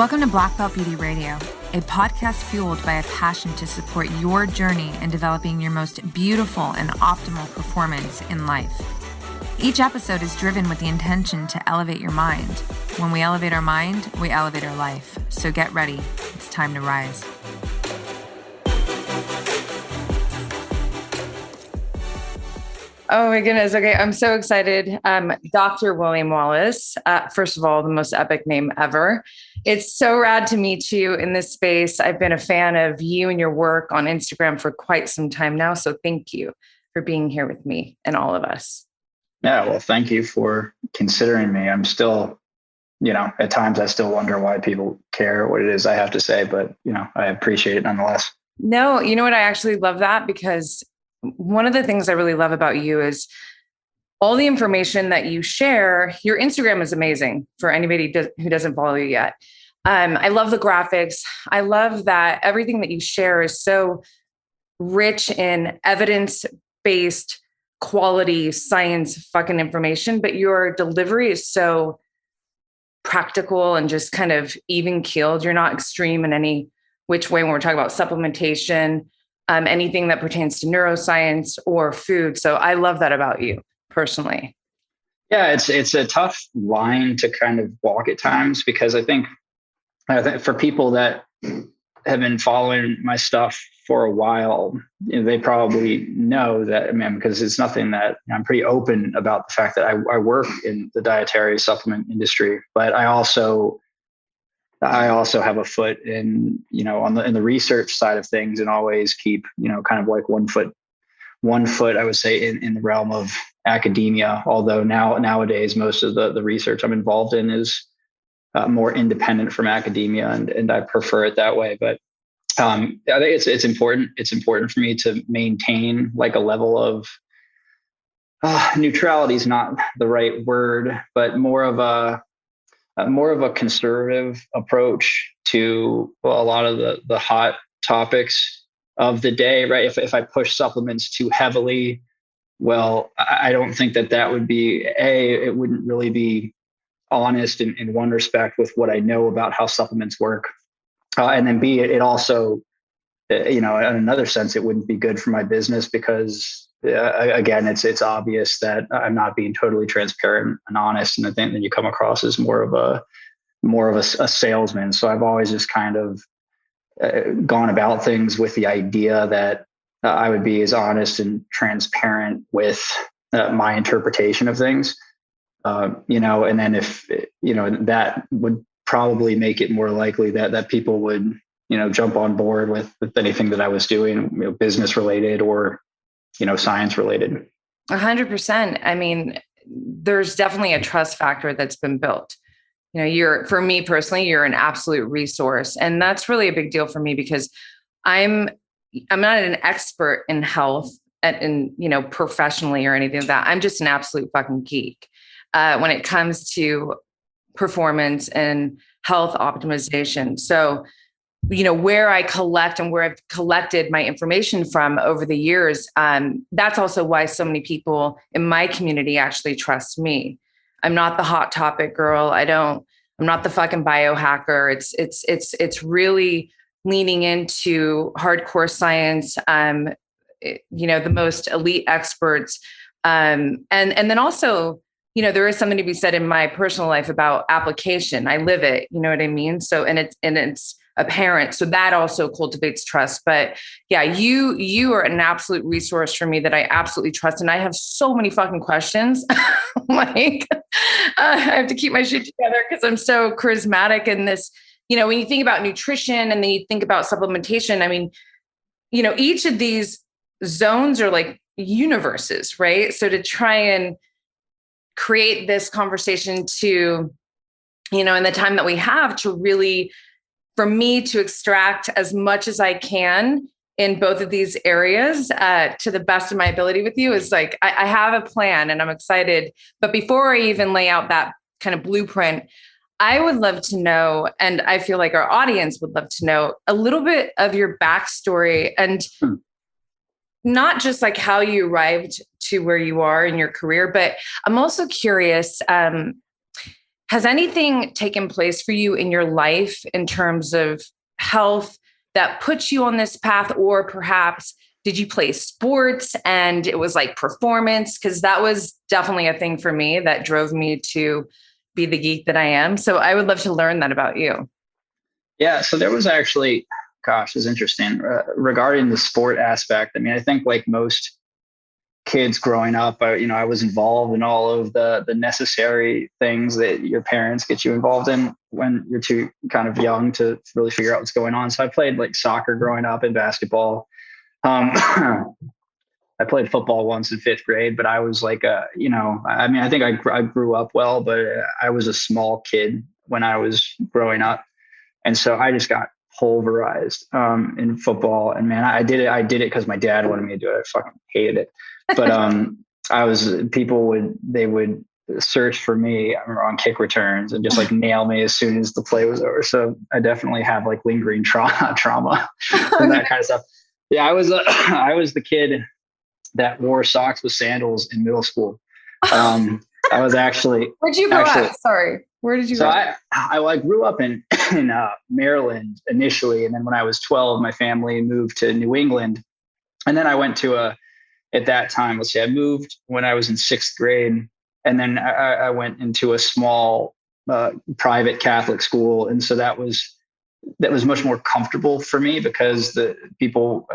Welcome to Black Belt Beauty Radio, a podcast fueled by a passion to support your journey in developing your most beautiful and optimal performance in life. Each episode is driven with the intention to elevate your mind. When we elevate our mind, we elevate our life. So get ready. It's time to rise. Oh my goodness. Okay. I'm so excited. Dr. William Wallace, first of all, the most epic name ever. It's so rad to meet you in this space. I've been a fan of you and your work on Instagram for quite some time now. So thank you for being here with me and all of us. Yeah. Well, thank you for considering me. I'm still, at times I still wonder why people care what it is I have to say, but, I appreciate it nonetheless. No, you know what? I actually love that because one of the things I really love about you is all the information that you share. Your Instagram is amazing for anybody who doesn't follow you yet. I love the graphics. I love that everything that you share is so rich in evidence-based quality science fucking information, but your delivery is so practical and just kind of even keeled. You're not extreme in any which way when we're talking about supplementation, anything that pertains to neuroscience or food. So I love that about you personally. Yeah, it's a tough line to kind of walk at times because I think for people that have been following my stuff for a while, they probably know that, because it's nothing that I'm pretty open about the fact that I work in the dietary supplement industry, but I also have a foot in, in the research side of things and always keep, kind of like one foot, I would say in the realm of academia. Although nowadays, most of the research I'm involved in is more independent from academia and I prefer it that way. But I think it's important. It's important for me to maintain like a level of neutrality is not the right word, but more of a conservative approach to a lot of the hot topics of the day, right? If I push supplements too heavily, well, I don't think that would be, it wouldn't really be honest in one respect with what I know about how supplements work. And then B, it also, in another sense, it wouldn't be good for my business because again, it's obvious that I'm not being totally transparent and honest. And I think that you come across as more of a salesman. So I've always just kind of gone about things with the idea that I would be as honest and transparent with my interpretation of things, and then if, that would probably make it more likely that people would, jump on board with anything that I was doing, business related or, science related. 100%. There's definitely a trust factor that's been built. For me personally, you're an absolute resource. And that's really a big deal for me because I'm not an expert in health and professionally or anything like that. I'm just an absolute fucking geek when it comes to performance and health optimization. So, where I collect and where I've collected my information from over the years, that's also why so many people in my community actually trust me. I'm not the hot topic girl. I'm not the fucking biohacker. It's really leaning into hardcore science, the most elite experts. And then also, there is something to be said in my personal life about application. I live it, you know what I mean? So, and it's apparent. So that also cultivates trust. But yeah, you are an absolute resource for me that I absolutely trust. And I have so many fucking questions. I have to keep my shit together because I'm so charismatic in this, when you think about nutrition and then you think about supplementation, each of these zones are like universes, right? So to try and create this conversation to, in the time that we have to really, for me to extract as much as I can in both of these areas to the best of my ability with you is like, I have a plan and I'm excited. But before I even lay out that kind of blueprint, I would love to know, and I feel like our audience would love to know a little bit of your backstory and not just like how you arrived to where you are in your career, but I'm also curious, has anything taken place for you in your life in terms of health that puts you on this path? Or perhaps did you play sports and it was like performance? Because that was definitely a thing for me that drove me to be the geek that I am. So I would love to learn that about you. Yeah. So there was actually, gosh, it's interesting regarding the sport aspect. I mean, I think like most kids growing up, I was involved in all of the necessary things that your parents get you involved in when you're too kind of young to really figure out what's going on. So I played like soccer growing up and basketball. I played football once in fifth grade, but I was like, I think I grew up well, but I was a small kid when I was growing up. And so I just got pulverized in football. And man, I did it because my dad wanted me to do it. I fucking hated it. But they would search for me on kick returns and just like nail me as soon as the play was over. So I definitely have like lingering trauma and that kind of stuff. Yeah, I was the kid that wore socks with sandals in middle school. I was actually. Where'd you grow up? Sorry, where did you grow up? I grew up in Maryland initially, and then when I was 12, my family moved to New England, and then I went to at that time, I moved when I was in sixth grade, and then I went into a small private Catholic school, and so that was much more comfortable for me because the people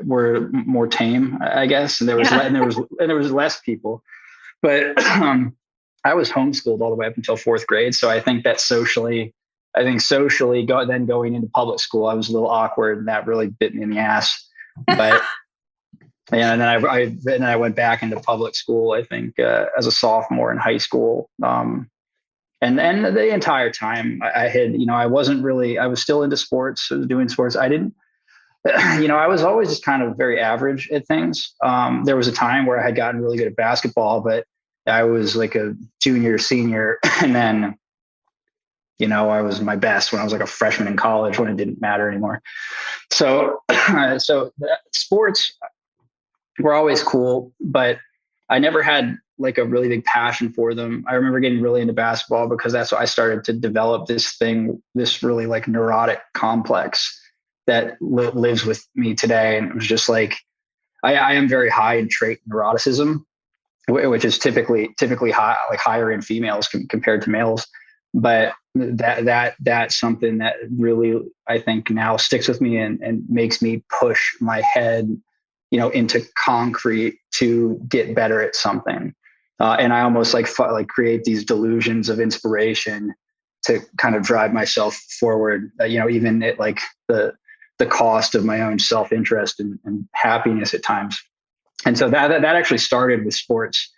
were more tame, I guess, and there was less people. But I was homeschooled all the way up until fourth grade, so I think that socially, going into public school, I was a little awkward, and that really bit me in the ass. But yeah, and then I went back into public school, I think, as a sophomore in high school. And the entire time I was still into sports. I was doing sports. I didn't, I was always just kind of very average at things. There was a time where I had gotten really good at basketball, but I was like a junior, senior. And then, I was my best when I was like a freshman in college when it didn't matter anymore. So sports were always cool, but I never had like a really big passion for them. I remember getting really into basketball because that's what I started to develop this really like neurotic complex that lives with me today. And it was just like, I am very high in trait neuroticism, which is typically high, like higher in females compared to males. But that's something that really, I think now sticks with me and makes me push my head, into concrete to get better at something. And I almost like create these delusions of inspiration to kind of drive myself forward, even at like the cost of my own self-interest and happiness at times. And so that actually started with sports,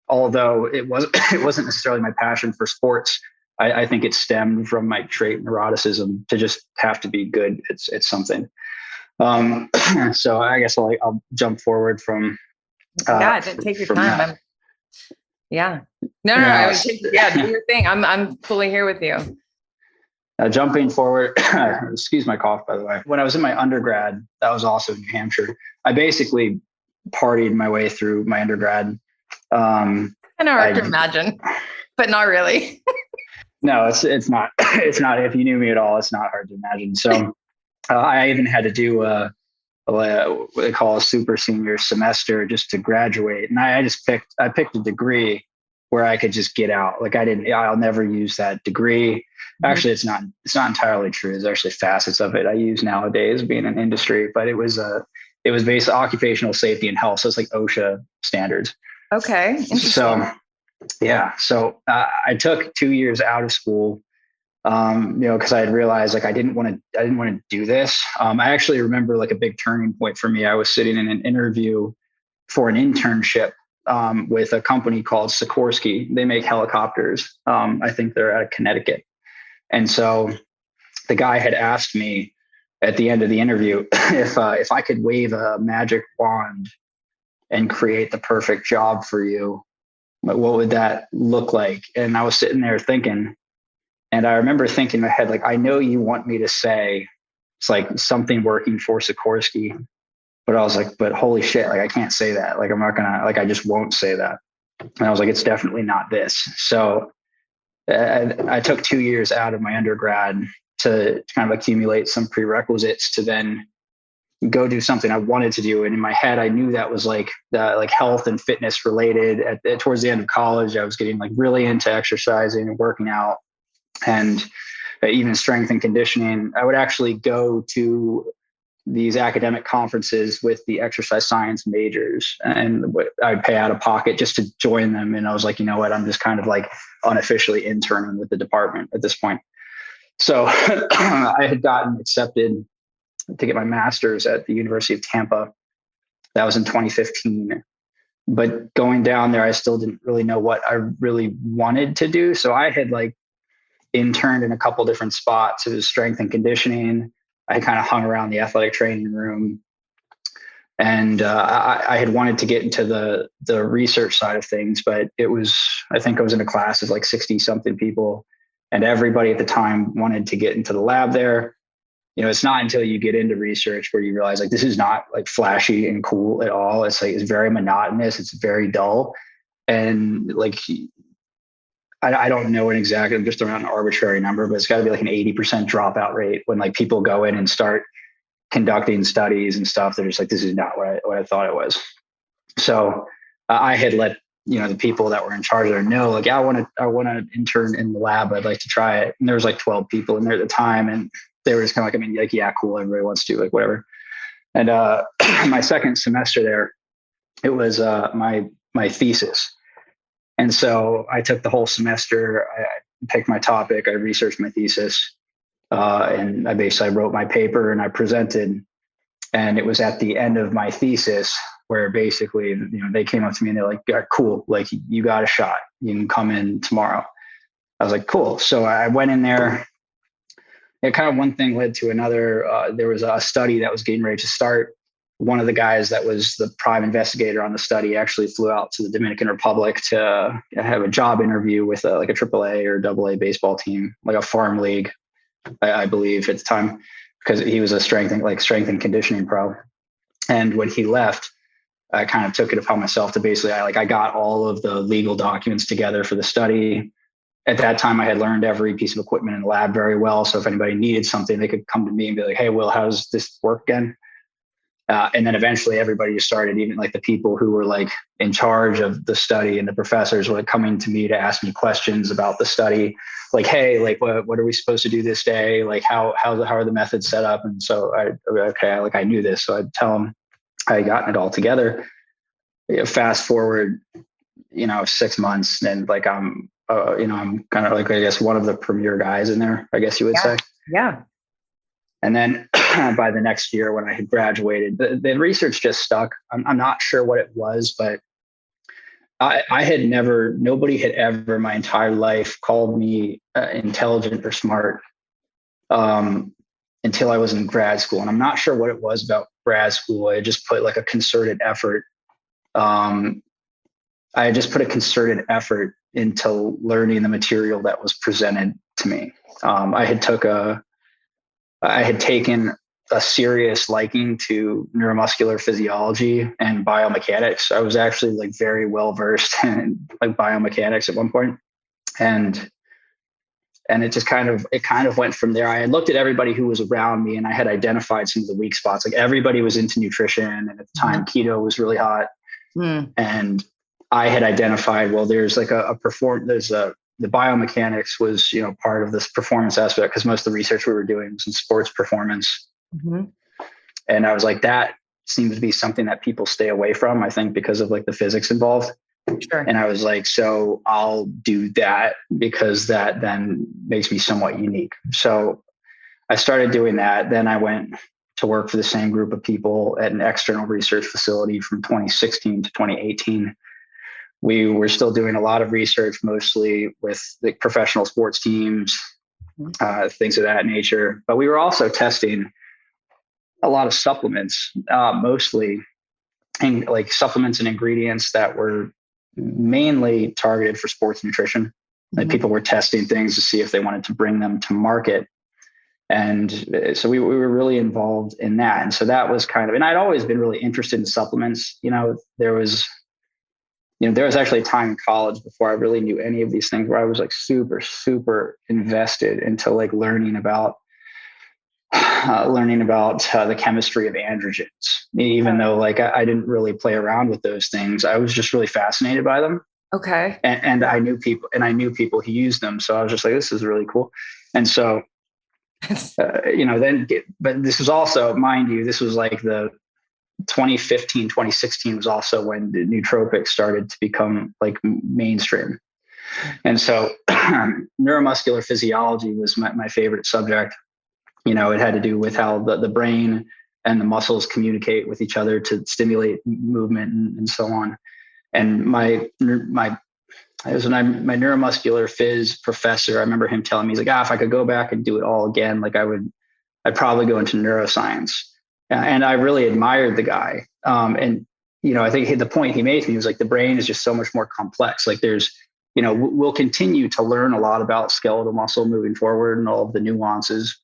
although it wasn't necessarily my passion for sports. I think it stemmed from my trait neuroticism to just have to be good at something. So I guess I'll jump forward from. Take your time. Yeah. No, I would take, do your thing. I'm fully here with you. Jumping forward, excuse my cough, by the way. When I was in my undergrad, that was also in New Hampshire. I basically partied my way through my undergrad. Kind of hard to imagine, but not really. No, it's not. It's not. If you knew me at all, it's not hard to imagine. So I even had to do what they call a super senior semester just to graduate. And I picked a degree where I could just get out. Like I'll never use that degree. Actually, it's not entirely true. There's actually facets of it I use nowadays being in industry, but it was based on occupational safety and health. So it's like OSHA standards. Okay. So yeah. So I took 2 years out of school, because I had realized like I didn't want to do this. I actually remember like a big turning point for me. I was sitting in an interview for an internship with a company called Sikorsky. They make helicopters. I think they're out of Connecticut. And so the guy had asked me at the end of the interview if I could wave a magic wand and create the perfect job for you, what would that look like? And I was sitting there thinking, and I remember thinking in my head, like, I know you want me to say it's like something working for Sikorsky, but I was like, but holy shit, like I can't say that. Like I'm not gonna, like I just won't say that. And I was like, it's definitely not this. So I took 2 years out of my undergrad to kind of accumulate some prerequisites to then go do something I wanted to do. And in my head, I knew that was like health and fitness related. Towards the end of college, I was getting like really into exercising and working out, and even strength and conditioning. I would actually go to these academic conferences with the exercise science majors, and I'd pay out of pocket just to join them. And I was like, you know what, I'm just kind of like unofficially interning with the department at this point. So I had gotten accepted to get my master's at the University of Tampa. That was in 2015. But going down there, I still didn't really know what I really wanted to do. So I had like interned in a couple different spots. It was strength and conditioning. I kind of hung around the athletic training room. And I had wanted to get into the research side of things, but I think I was in a class of like 60 something people, and everybody at the time wanted to get into the lab there. It's not until you get into research where you realize like this is not like flashy and cool at all. It's like, it's very monotonous. It's very dull. And like, I don't know an exact, I'm just throwing out an arbitrary number, but it's got to be like an 80% dropout rate when like people go in and start conducting studies and stuff. They're just like, this is not what I thought it was. So I had let, the people that were in charge there know, like, yeah, I want to intern in the lab. I'd like to try it. And there was like 12 people in there at the time. And they were just kind of like, like, yeah, cool. Everybody wants to, like, whatever. And my second semester there, it was my thesis. And so I took the whole semester. I picked my topic. I researched my thesis. And I basically wrote my paper and I presented. And it was at the end of my thesis where basically, they came up to me and they're like, yeah, cool. Like, you got a shot. You can come in tomorrow. I was like, cool. So I went in there. And kind of one thing led to another. There was a study that was getting ready to start. One of the guys that was the prime investigator on the study actually flew out to the Dominican Republic to have a job interview with like a AAA or AA baseball team, like a farm league, I believe at the time, because he was a strength and conditioning pro. And when he left, I kind of took it upon myself to basically, I got all of the legal documents together for the study. At that time, I had learned every piece of equipment in the lab very well. So if anybody needed something, they could come to me and be like, hey, Will, how does this work again? And then eventually everybody just started, even like the people who were like in charge of the study and the professors were like coming to me to ask me questions about the study. Like, hey, like, what are we supposed to do this day? Like, how are the methods set up? And so I knew this. So I'd tell them I had gotten it all together. Fast forward, 6 months, and like I'm kind of like, I guess, one of the premier guys in there, I guess you would say. Yeah. And then by the next year when I had graduated, the research just stuck. I'm not sure what it was, but nobody had ever in my entire life called me intelligent or smart until I was in grad school. And I'm not sure what it was about grad school. I just put like a concerted effort. I just put a concerted effort into learning the material that was presented to me. I had taken a serious liking to neuromuscular physiology and biomechanics. I was actually like very well versed in like biomechanics at one point. And it just kind of went from there. I had looked at everybody who was around me and I had identified some of the weak spots. Like, everybody was into nutrition, and at the time keto was really hot. And I had identified, well, there's like the biomechanics was, part of this performance aspect, because most of the research we were doing was in sports performance. And I was like, that seems to be something that people stay away from, I think, because of like the physics involved. Sure. And I was like, so I'll do that, because that then makes me somewhat unique. So I started doing that. Then I went to work for the same group of people at an external research facility from 2016 to 2018. We were still doing a lot of research, mostly with the professional sports teams, things of that nature. But we were also testing a lot of supplements, mostly, and like supplements and ingredients that were mainly targeted for sports nutrition. Like, people were testing things to see if they wanted to bring them to market. And so we were really involved in that. And so that was kind of, and I'd always been really interested in supplements. There was there was actually a time in college before I really knew any of these things where I was like super, super invested into like learning about the chemistry of androgens, even though like I didn't really play around with those things. I was just really fascinated by them. Okay. And I knew people who used them. So I was just like, this is really cool. And so, but this was also, mind you, this was like the 2015, 2016 was also when the nootropics started to become like mainstream. And so neuromuscular physiology was my favorite subject. It had to do with how the brain and the muscles communicate with each other to stimulate movement and so on. And my neuromuscular phys professor, I remember him telling me, he's like, if I could go back and do it all again, like I'd probably go into neuroscience. And I really admired the guy. And I think the point he made to me was like, the brain is just so much more complex. Like there's, we'll continue to learn a lot about skeletal muscle moving forward and all of the nuances.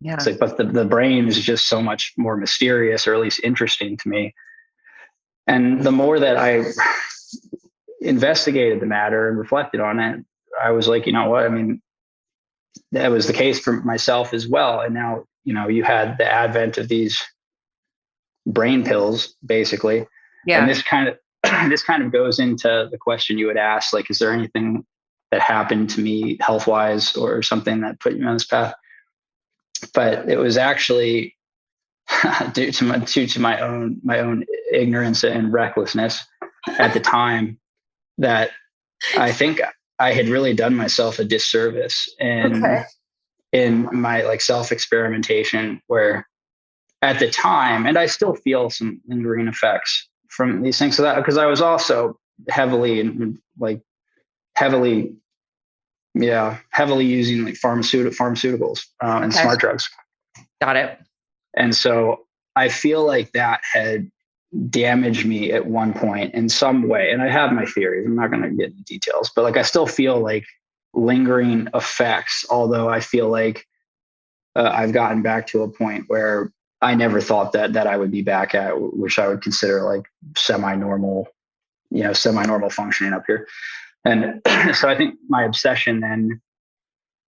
Yeah. It's like, but the brain is just so much more mysterious, or at least interesting to me. And the more that I investigated the matter and reflected on it, I was like, you know what? I mean, that was the case for myself as well. And now, you had the advent of these brain pills, basically. Yeah. And this kind of goes into the question you would ask, like, is there anything that happened to me health-wise or something that put you on this path? But it was actually due to my own ignorance and recklessness at the time that I think I had really done myself a disservice in my like self-experimentation, where at the time, and I still feel some lingering effects from these things. So that, because I was also heavily using like pharmaceuticals and smart drugs. Got it. And so I feel like that had damaged me at one point in some way. And I have my theories. I'm not going to get into details, but like I still feel like lingering effects, although I feel like I've gotten back to a point where I never thought that I would be back at, which I would consider like semi-normal functioning up here. And so I think my obsession then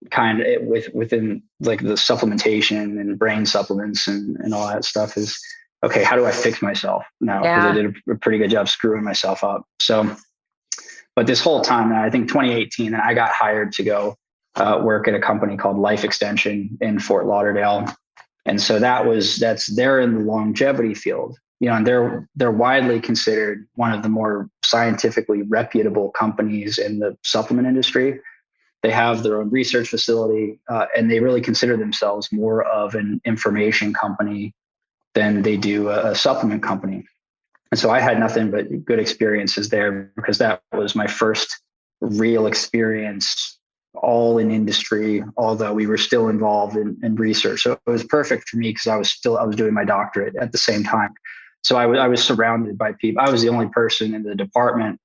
kind of within like the supplementation and brain supplements and all that stuff is, okay, how do I fix myself now? Because I did a pretty good job screwing myself up. So, but this whole time, I think 2018, I got hired to go work at a company called Life Extension in Fort Lauderdale. And so they're in the longevity field, and they're widely considered one of the more scientifically reputable companies in the supplement industry. They have their own research facility, and they really consider themselves more of an information company than they do a supplement company. And so I had nothing but good experiences there, because that was my first real experience all in industry, although we were still involved in research. So it was perfect for me because I was doing my doctorate at the same time. So I was surrounded by people. I was the only person in the department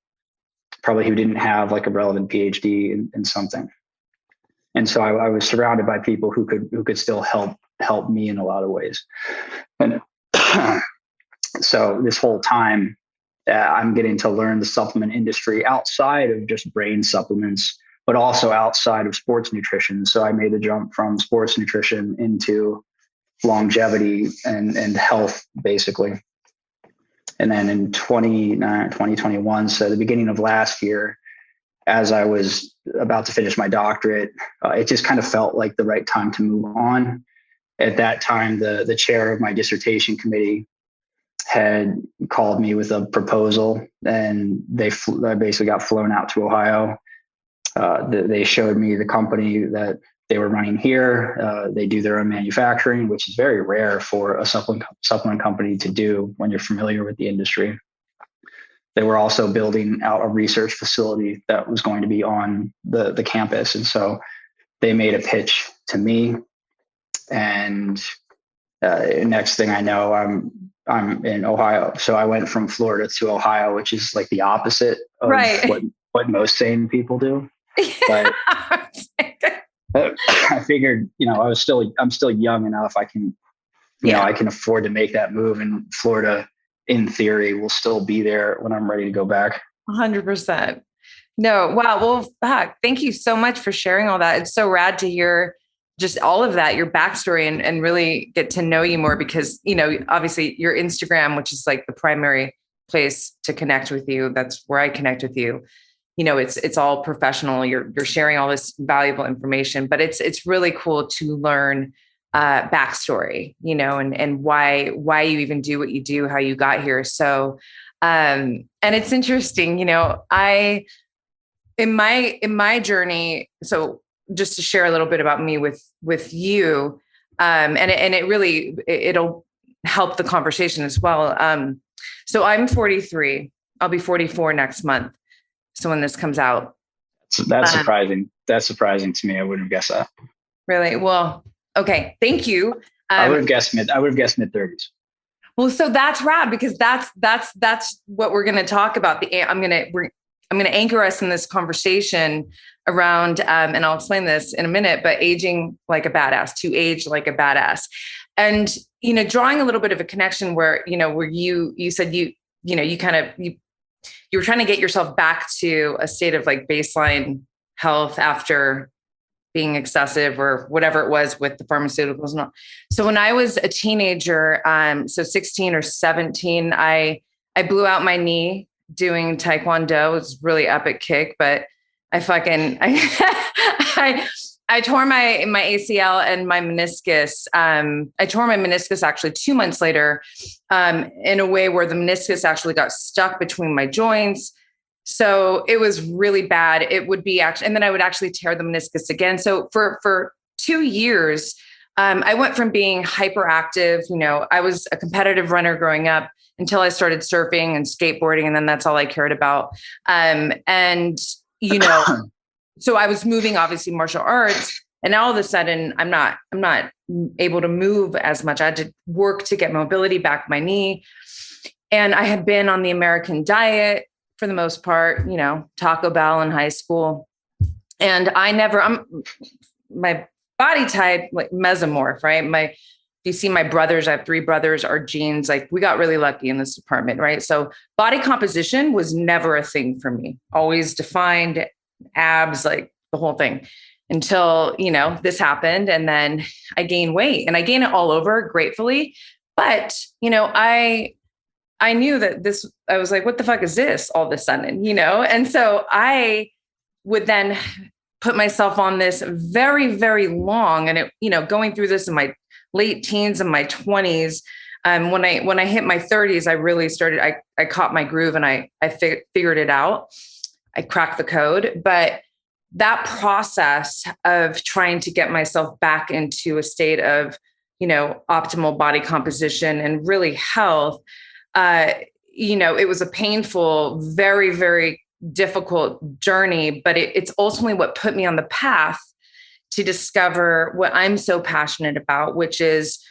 probably who didn't have like a relevant PhD in something. And so I was surrounded by people who could still help me in a lot of ways. And so this whole time I'm getting to learn the supplement industry outside of just brain supplements, but also outside of sports nutrition. So I made the jump from sports nutrition into longevity and health, basically. And then in 2021, so the beginning of last year, as I was about to finish my doctorate, it just kind of felt like the right time to move on. At that time, the chair of my dissertation committee had called me with a proposal, and I basically got flown out to Ohio. They showed me the company that they were running here. They do their own manufacturing, which is very rare for a supplement company to do when you're familiar with the industry. They were also building out a research facility that was going to be on the campus. And so they made a pitch to me. And next thing I know, I'm in Ohio. So I went from Florida to Ohio, which is like the opposite of what most sane people do. But I figured, I'm still young enough. I can, I can afford to make that move, and Florida, in theory, will still be there when I'm ready to go back. 100%. No, wow. Well, fuck, thank you so much for sharing all that. It's so rad to hear just all of that, your backstory, and really get to know you more because, obviously your Instagram, which is like the primary place to connect with you. That's where I connect with you. It's all professional. You're sharing all this valuable information, but it's really cool to learn backstory, and why you even do what you do, how you got here. So, and it's interesting, in my journey. So just to share a little bit about me with you, and it really, it'll help the conversation as well. So I'm 43. I'll be 44 next month. So when this comes out. So that's surprising. That's surprising to me. I wouldn't have guessed that. Really? Well, okay. Thank you. I would have guessed mid-30s. Well, so that's rad because that's what we're going to talk about. I'm going to anchor us in this conversation around, and I'll explain this in a minute, but aging like a badass, to age like a badass. And, drawing a little bit of a connection where you said you were trying to get yourself back to a state of like baseline health after being excessive or whatever it was with the pharmaceuticals and all. So when I was a teenager, so 16 or 17, I blew out my knee doing Taekwondo. It was a really epic kick, but I tore my ACL and my meniscus. I tore my meniscus actually 2 months later, in a way where the meniscus actually got stuck between my joints. So it was really bad. It would be and then I would actually tear the meniscus again. So for 2 years, I went from being hyperactive. I was a competitive runner growing up until I started surfing and skateboarding. And then that's all I cared about. So I was moving obviously martial arts, and all of a sudden I'm not able to move as much. I had to work to get mobility back in my knee. And I had been on the American diet for the most part, Taco Bell in high school. And my body type, like mesomorph, right? If you see my brothers, I have 3 brothers, our genes, like we got really lucky in this department, right? So body composition was never a thing for me. Always defined, abs, like the whole thing, until, this happened. And then I gained weight, and I gained it all over, gratefully. But, I knew that I was like, what the fuck is this all of a sudden, And so I would then put myself on this very, very long, and going through this in my late teens and my 20s. When I hit my 30s, I really started, I caught my groove, and I figured it out. I cracked the code. But that process of trying to get myself back into a state of, optimal body composition and really health, it was a painful, very, very difficult journey, but it's ultimately what put me on the path to discover what I'm so passionate about, which is,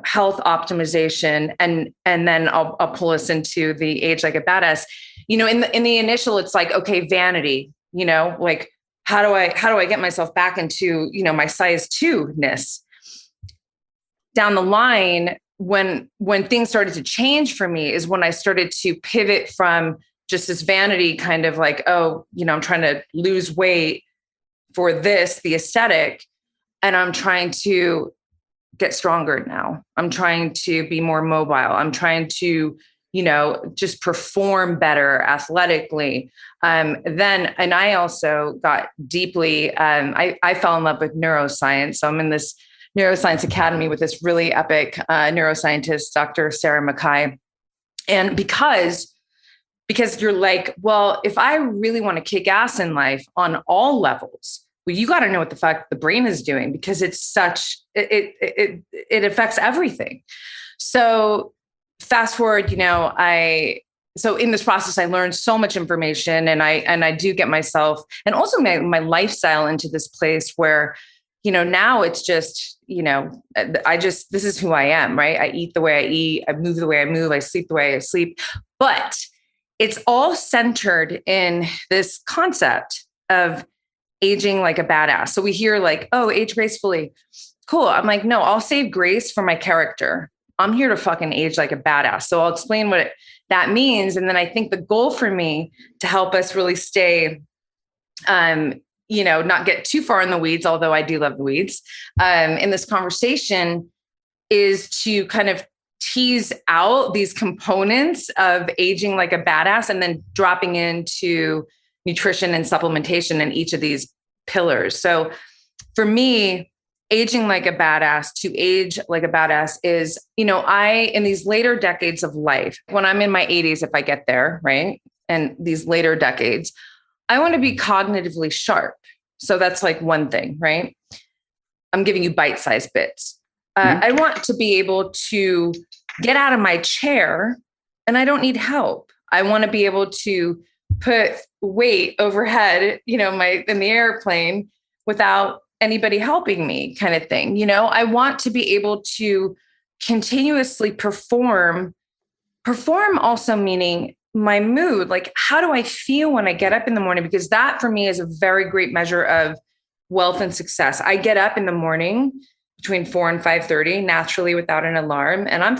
health optimization. And then I'll pull us into the age like a badass. In the initial, it's like, okay, vanity, like how do I get myself back into, my size 2-ness? Down the line, when things started to change for me is when I started to pivot from just this vanity kind of like, oh, I'm trying to lose weight for this, the aesthetic, and I'm trying to get stronger now. I'm trying to be more mobile. I'm trying to, just perform better athletically. And I also got deeply, I fell in love with neuroscience. So I'm in this neuroscience academy with this really epic neuroscientist, Dr. Sarah Mackay. And because you're like, well, if I really want to kick ass in life on all levels, well, you got to know what the fuck the brain is doing, because it's it affects everything. So fast forward, so in this process, I learned so much information, and I do get myself and also my lifestyle into this place where, now it's just, this is who I am, right? I eat the way I eat, I move the way I move, I sleep the way I sleep, but it's all centered in this concept of aging like a badass. So we hear like, oh, age gracefully. Cool. I'm like, no, I'll save grace for my character. I'm here to fucking age like a badass. So I'll explain what that means. And then I think the goal for me to help us really stay, not get too far in the weeds, although I do love the weeds, in this conversation, is to kind of tease out these components of aging like a badass and then dropping into nutrition and supplementation in each of these pillars. So for me, aging like a badass, to age like a badass is, in these later decades of life, when I'm in my 80s, if I get there, right? And these later decades, I want to be cognitively sharp. So that's like one thing, right? I'm giving you bite-sized bits. I want to be able to get out of my chair and I don't need help. I want to be able to put weight overhead, in the airplane without anybody helping me, kind of thing. I want to be able to continuously perform also meaning my mood. Like, how do I feel when I get up in the morning? Because that for me is a very great measure of wealth and success. I get up in the morning between 4 and 5:30 naturally without an alarm. And I'm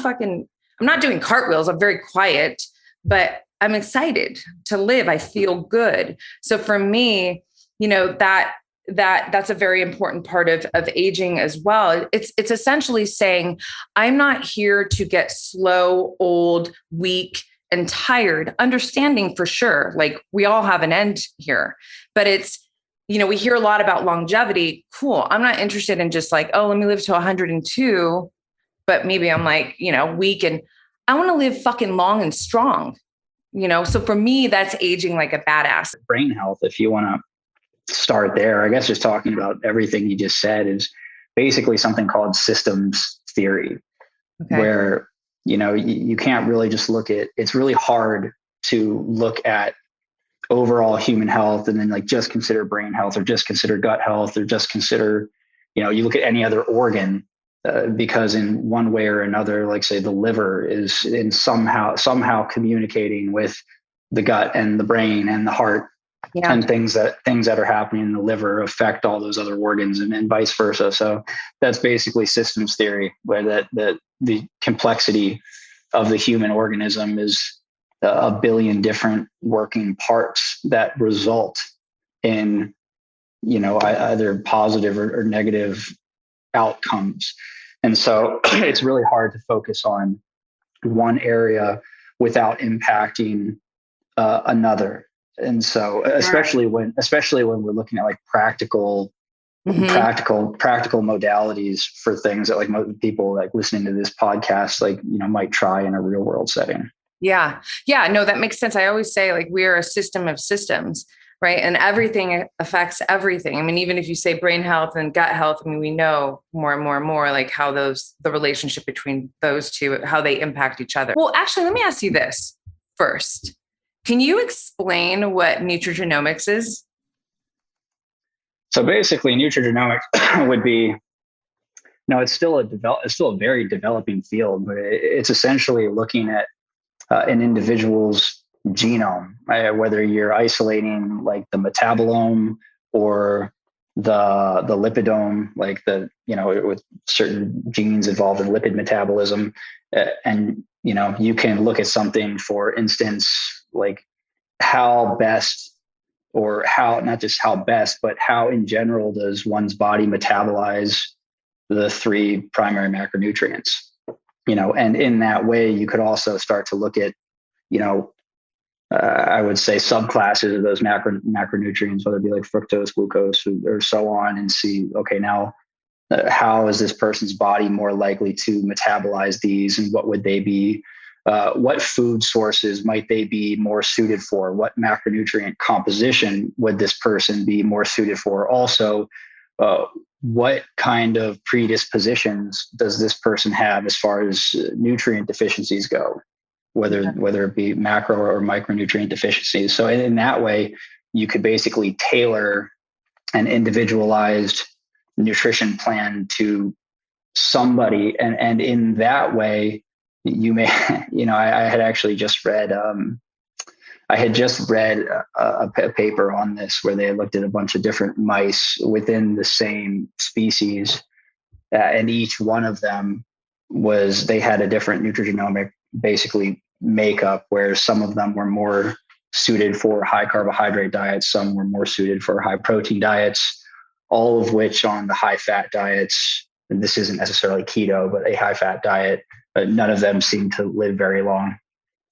not doing cartwheels. I'm very quiet, but I'm excited to live. I feel good. So for me, that's a very important part of aging as well. It's essentially saying, I'm not here to get slow, old, weak, and tired, understanding for sure, like we all have an end here, but it's, we hear a lot about longevity. Cool. I'm not interested in just like, oh, let me live to 102, but maybe I'm like, weak, and I want to live fucking long and strong, So for me, that's aging like a badass. Brain health, if you want to start there, I guess just talking about everything you just said is basically something called systems theory, where, you can't really just it's really hard to look at overall human health and then like just consider brain health or just consider gut health or just consider, you look at any other organ because in one way or another, like say the liver is in somehow communicating with the gut and the brain and the heart. Yeah. And things that are happening in the liver affect all those other organs and vice versa. So that's basically systems theory, where the complexity of the human organism is a billion different working parts that result in, either positive or negative outcomes. And so it's really hard to focus on one area without impacting another. And so, especially when we're looking at like practical modalities for things that like most people like listening to this podcast, like, might try in a real world setting. Yeah. Yeah. No, that makes sense. I always say like we're a system of systems, right? And everything affects everything. I mean, even if you say brain health and gut health, I mean, we know more and more and more like how the relationship between those two, how they impact each other. Well, actually, let me ask you this first. Can you explain what nutrigenomics is? So basically, nutrigenomics would be, it's still a very developing field, but it's essentially looking at an individual's genome, whether you're isolating like the metabolome or the lipidome, like with certain genes involved in lipid metabolism, and you can look at something, for instance, like how best, or how, not just how best, but how in general does one's body metabolize the 3 primary macronutrients, and in that way, you could also start to look at, I would say subclasses of those macronutrients, whether it be like fructose, glucose, or so on, and see, okay, now how is this person's body more likely to metabolize these, and what would they be? What food sources might they be more suited for? What macronutrient composition would this person be more suited for? Also, what kind of predispositions does this person have as far as nutrient deficiencies go, whether it be macro or micronutrient deficiencies? So in that way, you could basically tailor an individualized nutrition plan to somebody. And in that way, you may, I had actually just read, a paper on this where they looked at a bunch of different mice within the same species, and each one of them they had a different nutrigenomic basically makeup, where some of them were more suited for high carbohydrate diets, some were more suited for high protein diets, all of which on the high fat diets, and this isn't necessarily keto, but a high fat diet, none of them seemed to live very long.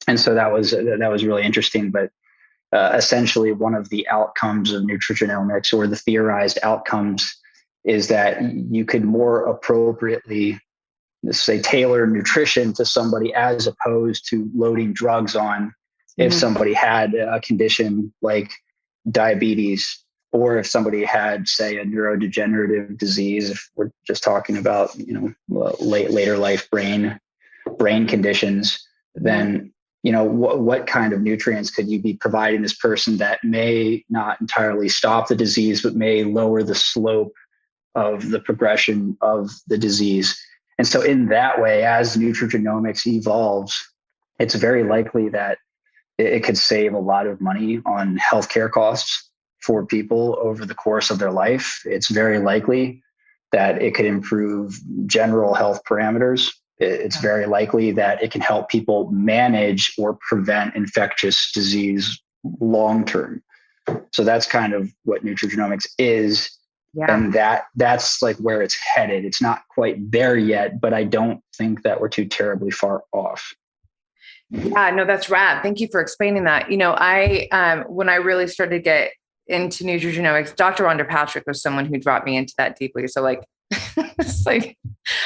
And so that was really interesting. But essentially, one of the outcomes of nutrigenomics, or the theorized outcomes, is that you could more appropriately, say, tailor nutrition to somebody, as opposed to loading drugs on if somebody had a condition like diabetes, or if somebody had, say, a neurodegenerative disease, if we're just talking about, later life brain conditions, then, what kind of nutrients could you be providing this person that may not entirely stop the disease, but may lower the slope of the progression of the disease? And so in that way, as nutrigenomics evolves, it's very likely that it could save a lot of money on healthcare costs for people over the course of their life. It's very likely that it could improve general health parameters. It's very likely that it can help people manage or prevent infectious disease long-term. So that's kind of what nutrigenomics is. Yeah. And that's like where it's headed. It's not quite there yet, but I don't think that we're too terribly far off. Yeah, no, that's rad. Thank you for explaining that. When I really started to get into nutrigenomics, Dr. Rhonda Patrick was someone who dropped me into that deeply. So it's like,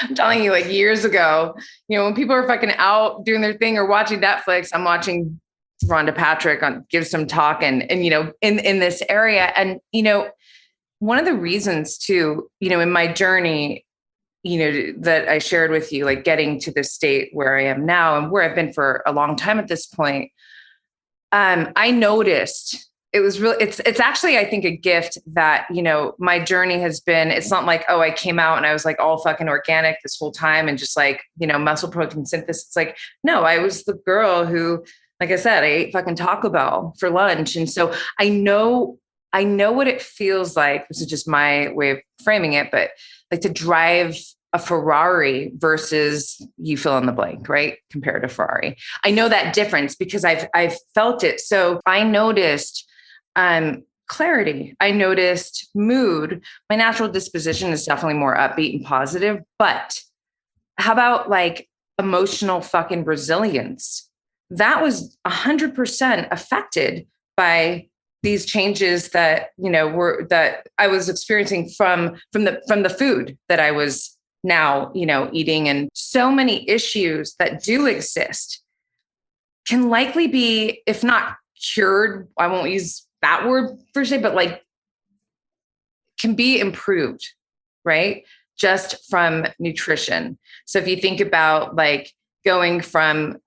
I'm telling you, years ago, when people are fucking out doing their thing or watching Netflix, I'm watching Rhonda Patrick give some talk and in this area. And, one of the reasons too, in my journey, that I shared with you, getting to the state where I am now and where I've been for a long time at this point, I noticed it was really, it's actually, I think, a gift that, my journey has been. It's not like, oh, I came out and I was all fucking organic this whole time and just muscle protein synthesis. It's like, no, I was the girl who, like I said, I ate fucking Taco Bell for lunch. And so I know what it feels like. This is just my way of framing it, but to drive a Ferrari versus you fill in the blank, right? Compared to Ferrari. I know that difference because I've felt it. So I noticed clarity. I noticed mood. My natural disposition is definitely more upbeat and positive, but how about emotional fucking resilience? That was 100% affected by these changes that, that I was experiencing from the food that I was now, eating. And so many issues that do exist can likely be, if not cured, I won't use that word per se, but can be improved, right? Just from nutrition. So if you think about going from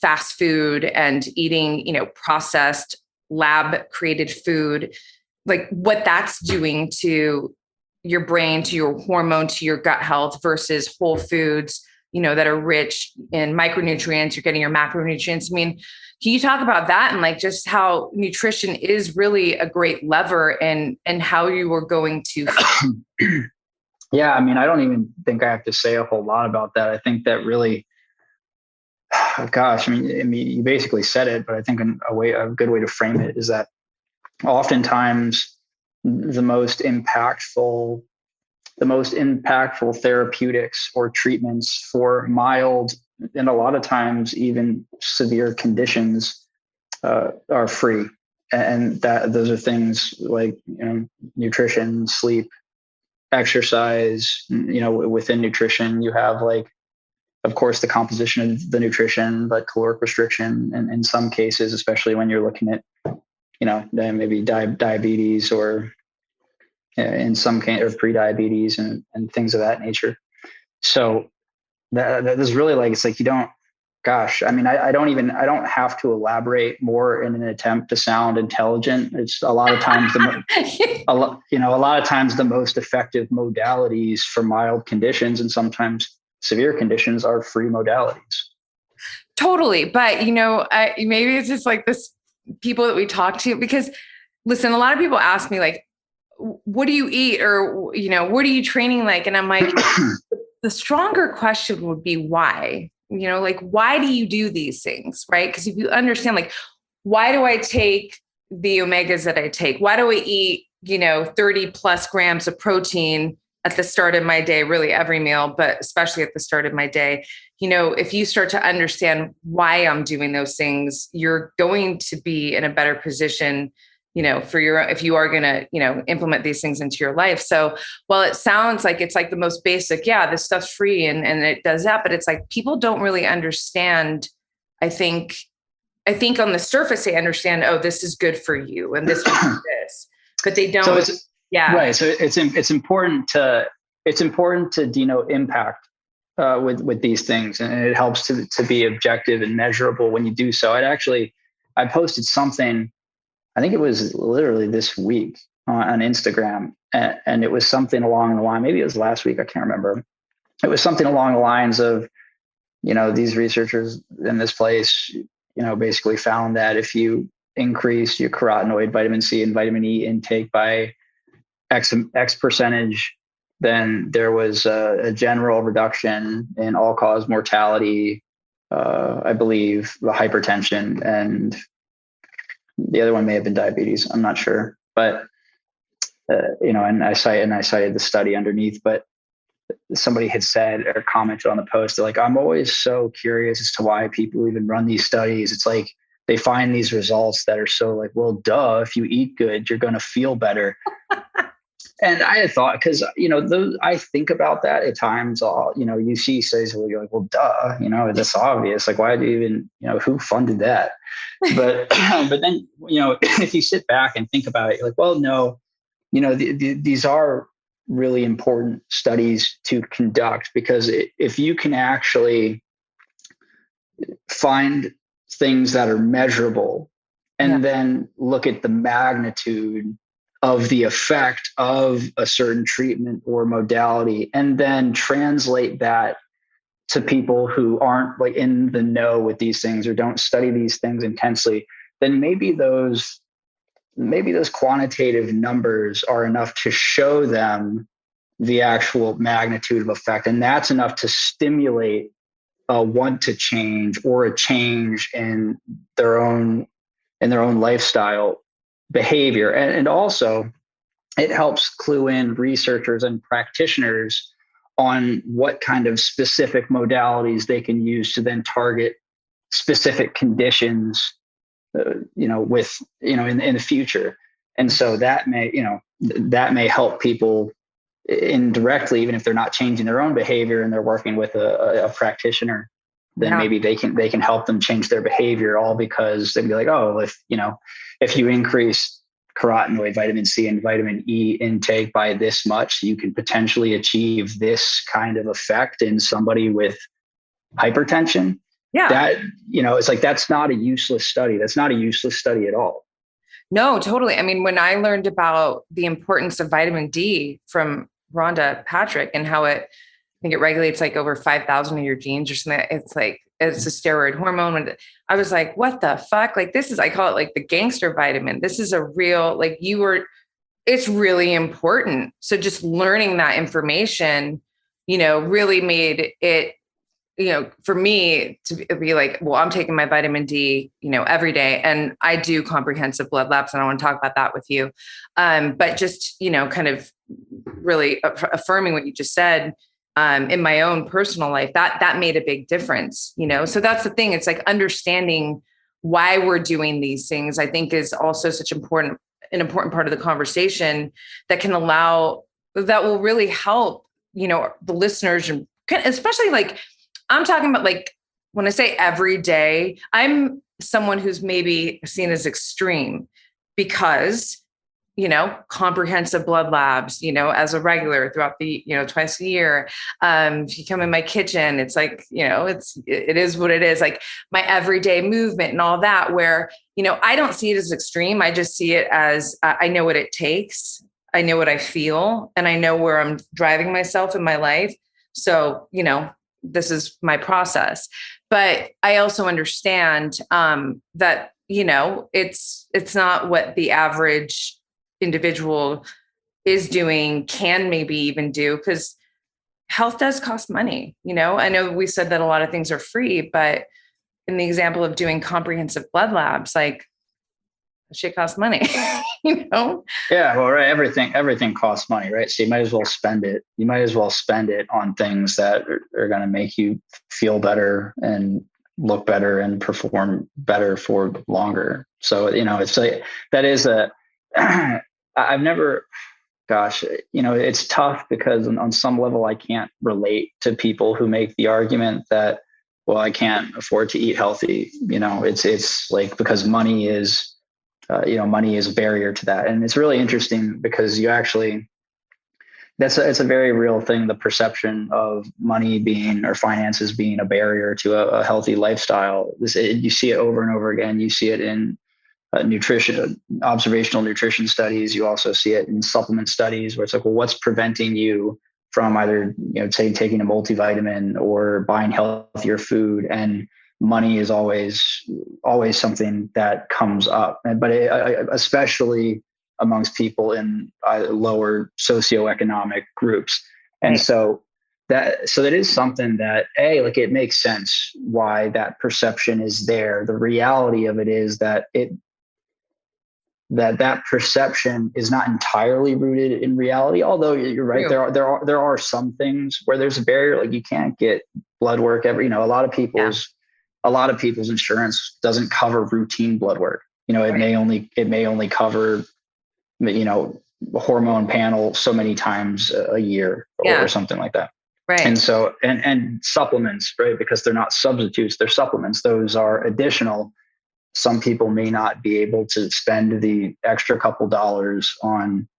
fast food and eating, processed lab created food, what that's doing to your brain, to your hormone, to your gut health versus whole foods, that are rich in micronutrients, you're getting your macronutrients. I mean, can you talk about that and just how nutrition is really a great lever and how you are going to? Yeah. I mean, I don't even think I have to say a whole lot about that. I think that really, gosh, I mean, you basically said it, but I think a good way to frame it is that oftentimes the most impactful therapeutics or treatments for mild and a lot of times even severe conditions are free. And those are things like, nutrition, sleep, exercise. Within nutrition, you have of course, the composition of the nutrition, but caloric restriction, and in some cases, especially when you're looking at, maybe diabetes or in some case, or pre-diabetes and things of that nature. So that is really it's you don't, gosh, I mean, I don't have to elaborate more in an attempt to sound intelligent. It's a lot of times a lot of times the most effective modalities for mild conditions and sometimes severe conditions are free modalities. Totally. But, maybe it's just this people that we talk to, because listen, a lot of people ask me what do you eat? Or, what are you training like? And I'm like, the stronger question would be why, like, why do you do these things? Right. Because if you understand, like, why do I take the omegas that I take? Why do I eat, 30 plus grams of protein at the start of my day, really every meal, but especially at the start of my day? If you start to understand why I'm doing those things, you're going to be in a better position, if you are going to, implement these things into your life. So while it sounds like it's like the most basic, yeah, this stuff's free and it does that, but it's like people don't really understand. I think on the surface, they understand, oh, this is good for you and this is this, but they don't. So it's, yeah. Right. So it's important to denote impact with these things, and it helps to be objective and measurable when you do so. I posted something, I think it was literally this week on Instagram, and it was something along the line, maybe it was last week, I can't remember. It was something along the lines of, these researchers in this place, basically found that if you increase your carotenoid, vitamin C, and vitamin E intake by X percentage, then there was a general reduction in all-cause mortality, I believe, the hypertension, and the other one may have been diabetes. I'm not sure, but and I cited the study underneath. But somebody had said or commented on the post, they're like, I'm always so curious as to why people even run these studies. It's like they find these results that are so like, well, duh, if you eat good, you're going to feel better. And I had thought, because, I think about that at times, you see studies where you're like, well, duh, that's obvious. Like, why do you even, who funded that? But, but then, if you sit back and think about it, you're like, well, no, these are really important studies to conduct, because if you can actually find things that are measurable and then look at the magnitude of the effect of a certain treatment or modality, and then translate that to people who aren't like in the know with these things or don't study these things intensely, then maybe those quantitative numbers are enough to show them the actual magnitude of effect. And that's enough to stimulate a want to change or a change in their own lifestyle behavior. And also it helps clue in researchers and practitioners on what kind of specific modalities they can use to then target specific conditions, in the future. And so that may help people indirectly, even if they're not changing their own behavior and they're working with a practitioner, then maybe they can help them change their behavior, all because they'd be like, oh, if you increase carotenoid, vitamin C, and vitamin E intake by this much, you can potentially achieve this kind of effect in somebody with hypertension. Yeah. That, it's like, that's not a useless study. That's not a useless study at all. No, totally. I mean, when I learned about the importance of vitamin D from Rhonda Patrick and how I think it regulates like over 5,000 of your genes or something. It's a steroid hormone. I was like, what the fuck? Like, I call it like the gangster vitamin. This is a real, it's really important. So just learning that information, really made it, for me to be like, well, I'm taking my vitamin D, every day. And I do comprehensive blood labs, and I want to talk about that with you. But just, kind of really affirming what you just said, in my own personal life, that made a big difference, So that's the thing. It's like understanding why we're doing these things, I think, is also such an important part of the conversation that will really help, the listeners, and especially like, I'm talking about, like, when I say every day, I'm someone who's maybe seen as extreme because, comprehensive blood labs, as a regular throughout the, twice a year. If you come in my kitchen, it's like, it is what it is, like my everyday movement and all that, where, I don't see it as extreme. I just see it as, I know what it takes. I know what I feel, and I know where I'm driving myself in my life. So, this is my process. But I also understand that, it's not what the average individual is doing, can maybe even do, because health does cost money. I know we said that a lot of things are free, but in the example of doing comprehensive blood labs, like shit costs money, Yeah, well, right. Everything costs money, right? So you might as well spend it. You might as well spend it on things that are going to make you feel better and look better and perform better for longer. So, it's like, that is I've never, gosh, it's tough because on some level I can't relate to people who make the argument that, well, I can't afford to eat healthy. It's like, because money is a barrier to that. And it's really interesting because it's a very real thing. The perception of money being, or finances being, a barrier to a healthy lifestyle. You see it over and over again. You see it in observational nutrition studies. You also see it in supplement studies where it's like, well, what's preventing you from either, say, taking a multivitamin or buying healthier food? And money is always something that comes up, but especially amongst people in lower socioeconomic groups. And so that is something that it makes sense why that perception is there. The reality of it is that that perception is not entirely rooted in reality. Although you're right, there are some things where there's a barrier, like you can't get blood work a lot of people's insurance doesn't cover routine blood work. It may only cover, the hormone panel so many times a year or something like that. Right. And so, and supplements, right? Because they're not substitutes, they're supplements. Those are additional. Some people may not be able to spend the extra couple dollars on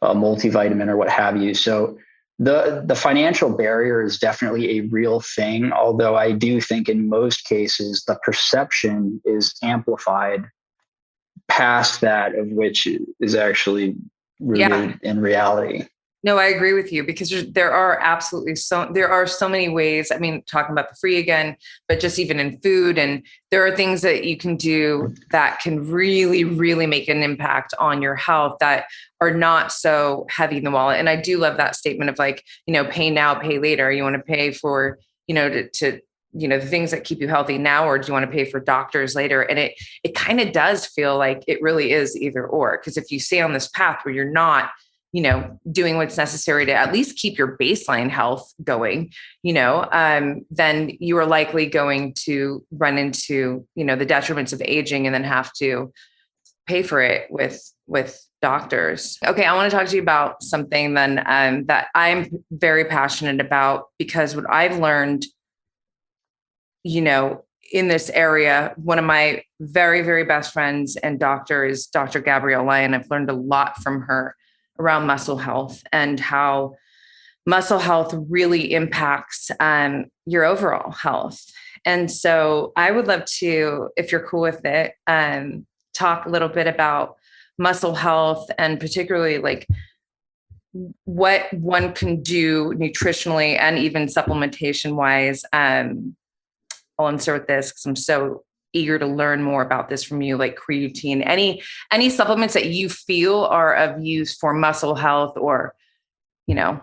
a multivitamin or what have you. So the financial barrier is definitely a real thing. Although I do think in most cases, the perception is amplified past that of which is actually rooted in reality. No, I agree with you, because there are so many ways. I mean, talking about the free again, but just even in food, and there are things that you can do that can really, really make an impact on your health that are not so heavy in the wallet. And I do love that statement of like, pay now, pay later. You want to pay for, to the things that keep you healthy now, or do you want to pay for doctors later? And it kind of does feel like it really is either or, because if you stay on this path where you're not, doing what's necessary to at least keep your baseline health going, then you are likely going to run into, the detriments of aging and then have to pay for it with doctors. Okay. I want to talk to you about something then that I'm very passionate about, because what I've learned, in this area, one of my very, very best friends and doctor is Dr. Gabrielle Lyon. I've learned a lot from her around muscle health and how muscle health really impacts your overall health. And so I would love to, if you're cool with it, talk a little bit about muscle health, and particularly like what one can do nutritionally and even supplementation wise. I'll insert this because I'm so eager to learn more about this from you, like creatine, any supplements that you feel are of use for muscle health, or, yeah.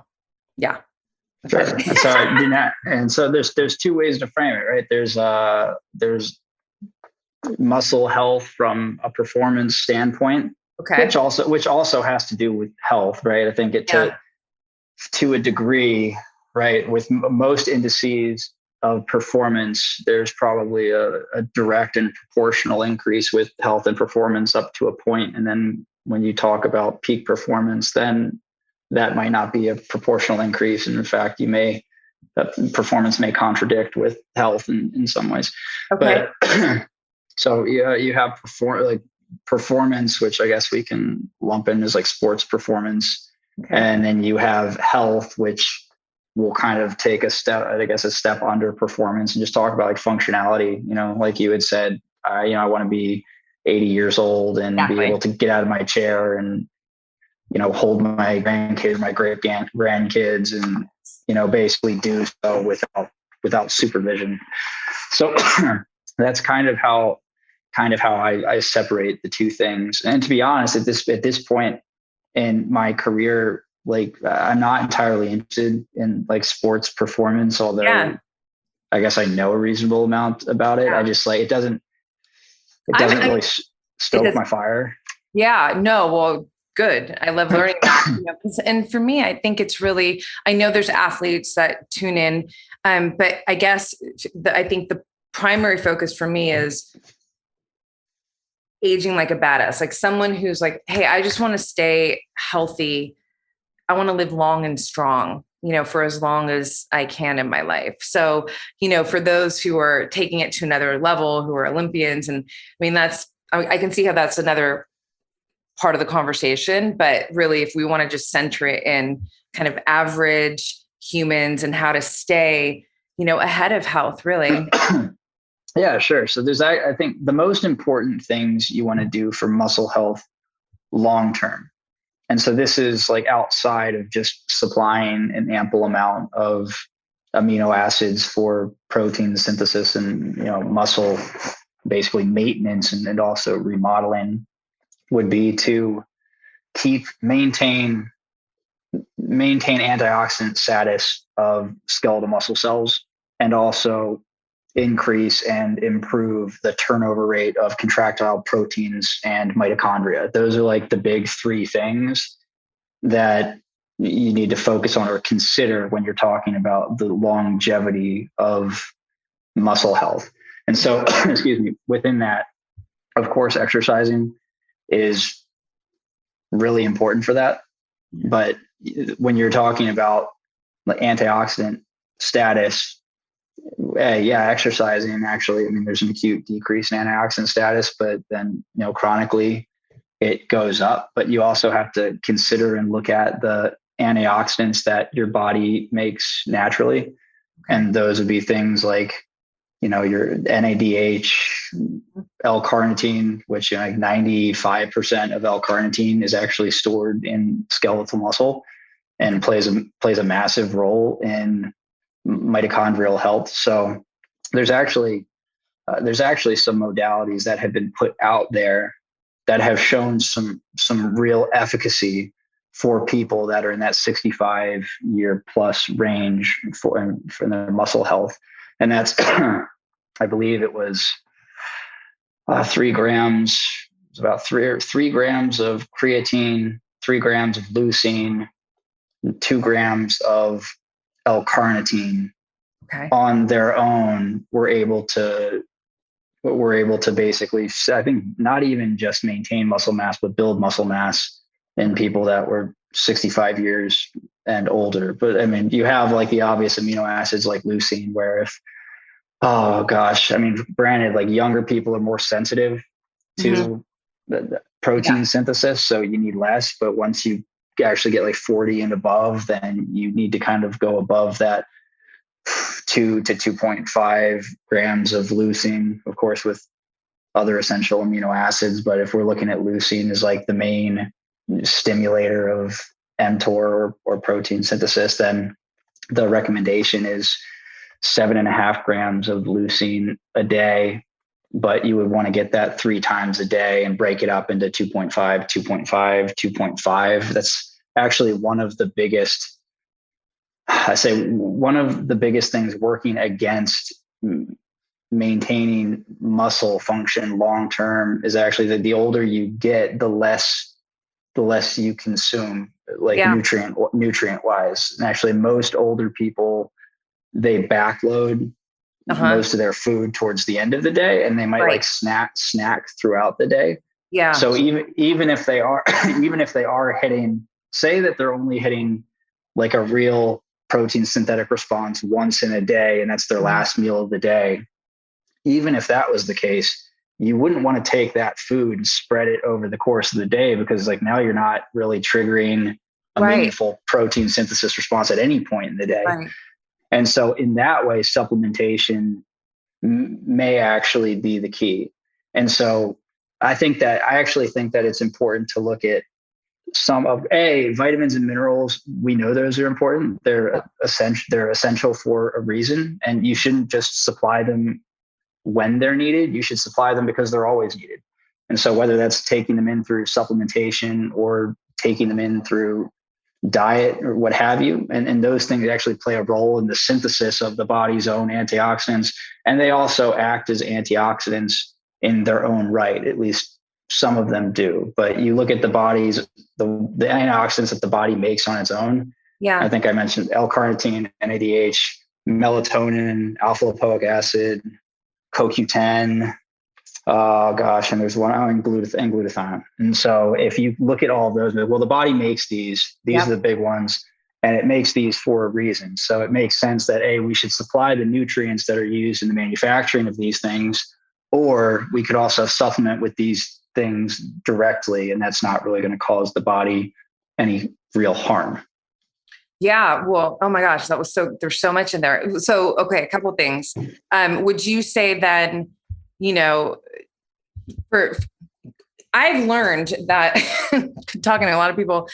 Sure. And so there's two ways to frame it, right? There's muscle health from a performance standpoint, okay, which also has to do with health, right? I think to a degree, right? With most indices of performance, there's probably a direct and proportional increase with health and performance up to a point. And then when you talk about peak performance, then that might not be a proportional increase. And in fact, performance may contradict with health in some ways. Okay. But so you have performance, which I guess we can lump in as like sports performance. Okay. And then you have health, which will kind of take a step under performance, and just talk about like functionality, like you had said, I want to be 80 years old and be able to get out of my chair and, hold my grandkids, my great grandkids, and, basically do so without supervision. So that's kind of how I separate the two things. And to be honest, at this point in my career, I'm not entirely interested in like sports performance, although Yeah. I guess I know a reasonable amount about it. I just like, it doesn't really it stoke does. my fire. Yeah, no, well, good. I love learning that. And for me, I think it's really, I know there's athletes that tune in, but I guess I think the primary focus for me is aging like a badass, like someone who's like, hey, I just want to stay healthy. I want to live long and strong, for as long as I can in my life. So, for those who are taking it to another level, who are Olympians, and I mean, I can see how that's another part of the conversation, but really, if we want to just center it in kind of average humans and how to stay, ahead of health, really. Yeah, sure. So I think the most important things you want to do for muscle health long term. And so this is like outside of just supplying an ample amount of amino acids for protein synthesis and, muscle basically maintenance and also remodeling, would be to maintain antioxidant status of skeletal muscle cells, and also increase and improve the turnover rate of contractile proteins and mitochondria. Those are like the big three things that you need to focus on or consider when you're talking about the longevity of muscle health. And so, excuse me, within that, of course, exercising is really important for that. But when you're talking about the antioxidant status, exercising actually, I mean, there's an acute decrease in antioxidant status, but then, chronically it goes up. But you also have to consider and look at the antioxidants that your body makes naturally. Okay. And those would be things like, your NADH, L-carnitine, which like 95% of L-carnitine is actually stored in skeletal muscle and plays a massive role in mitochondrial health. So there's actually some modalities that have been put out there that have shown some real efficacy for people that are in that 65-year plus range for their muscle health. And that's, I believe it was 3 grams. It's about 3 grams of creatine, 3 grams of leucine, 2 grams of L-carnitine. Okay. On their own, we're able to basically, I think, not even just maintain muscle mass, but build muscle mass in people that were 65 years and older. But I mean, you have like the obvious amino acids like leucine, where granted, like younger people are more sensitive to the protein synthesis, so you need less. But once you actually get like 40 and above, then you need to kind of go above that 2 to 2.5 grams of leucine, of course, with other essential amino acids. But if we're looking at leucine as like the main stimulator of mTOR or protein synthesis, then the recommendation is 7.5 grams of leucine a day. But you would want to get that 3 times a day and break it up into 2.5, 2.5, 2.5. That's actually one of the biggest things working against maintaining muscle function long term is actually that the older you get, the less you consume, like nutrient wise. And actually, most older people, they backload most of their food towards the end of the day, and they might like snack throughout the day. Yeah. So even if they are hitting, say that they're only hitting like a real protein synthetic response once in a day, and that's their last meal of the day. Even if that was the case, you wouldn't want to take that food and spread it over the course of the day, because like now you're not really triggering a meaningful protein synthesis response at any point in the day. Right. And so in that way, supplementation may actually be the key. And so I actually think that it's important to look at some of vitamins and minerals. We know those are important. They're essential for a reason, and you shouldn't just supply them when they're needed. You should supply them because they're always needed. And so whether that's taking them in through supplementation or taking them in through diet or what have you. And those things actually play a role in the synthesis of the body's own antioxidants. And they also act as antioxidants in their own right. At least some of them do. But you look at the the antioxidants that the body makes on its own. Yeah. I think I mentioned L-carnitine, NADH, melatonin, alpha lipoic acid, CoQ10. Oh gosh, and there's one, and glutathione. And so if you look at all of those, well, the body makes these are the big ones, and it makes these for a reason. So it makes sense that we should supply the nutrients that are used in the manufacturing of these things, or we could also supplement with these things directly, and that's not really going to cause the body any real harm. Yeah. Well, oh my gosh, there's so much in there. So, okay. A couple of things. Would you say then, I've learned that talking to a lot of people,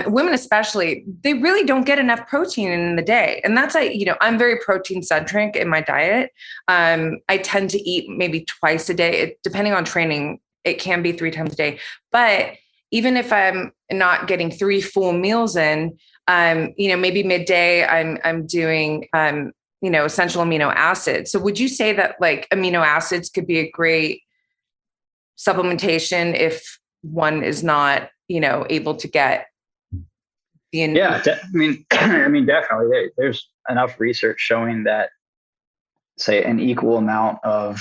women especially, they really don't get enough protein in the day. And that's, I'm very protein centric in my diet. I tend to eat maybe twice a day, depending on training. It can be 3 times a day, but even if I'm not getting 3 full meals in, maybe midday I'm doing, essential amino acids. So would you say that like amino acids could be a great supplementation if one is not, able to get the definitely. There's enough research showing that, say, an equal amount of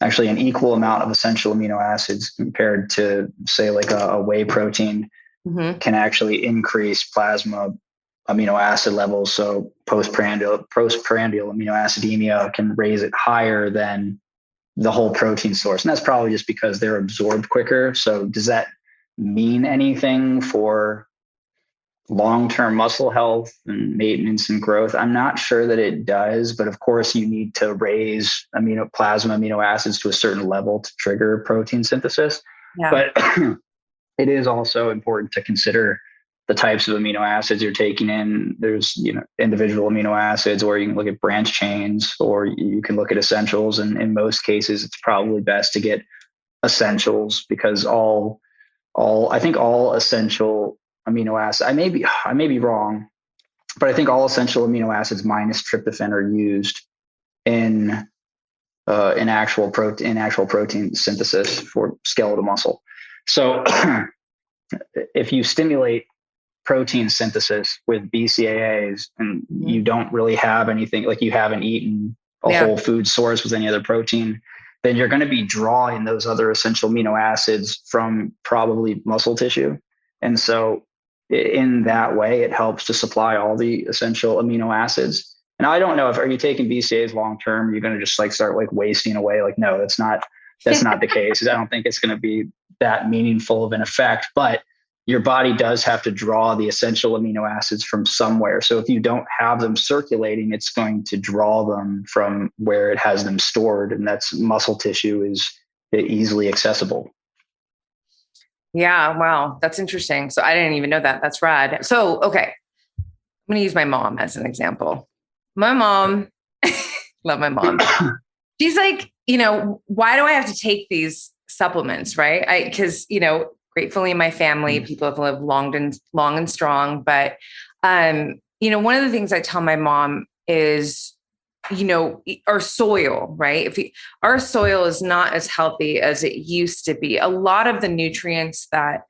essential amino acids compared to, say, like a whey protein can actually increase plasma amino acid levels. So postprandial amino acidemia can raise it higher than the whole protein source. And that's probably just because they're absorbed quicker. So does that mean anything for long-term muscle health and maintenance and growth? I'm not sure that it does, but of course you need to raise plasma amino acids to a certain level to trigger protein synthesis. Yeah. But it is also important to consider the types of amino acids you're taking in. There's, individual amino acids, or you can look at branch chains, or you can look at essentials. And in most cases, it's probably best to get essentials, because I think all essential amino acids, I may be wrong, but I think all essential amino acids minus tryptophan are used in actual protein synthesis for skeletal muscle. So if you stimulate protein synthesis with BCAAs and you don't really have anything, like you haven't eaten a whole food source with any other protein, then you're going to be drawing those other essential amino acids from probably muscle tissue. And so in that way, it helps to supply all the essential amino acids. And I don't know are you taking BCAAs long-term? You're going to just start wasting away. No, that's not the case. I don't think it's going to be that meaningful of an effect, but your body does have to draw the essential amino acids from somewhere. So if you don't have them circulating, it's going to draw them from where it has them stored. And that's muscle tissue is easily accessible. Yeah. Wow. That's interesting. So I didn't even know that. That's rad. So, okay. I'm going to use my mom as an example. My mom, love my mom. She's like, why do I have to take these supplements? Right. Cause gratefully in my family, people have lived long and strong. But, one of the things I tell my mom is, our soil, right? Our soil is not as healthy as it used to be. A lot of the nutrients that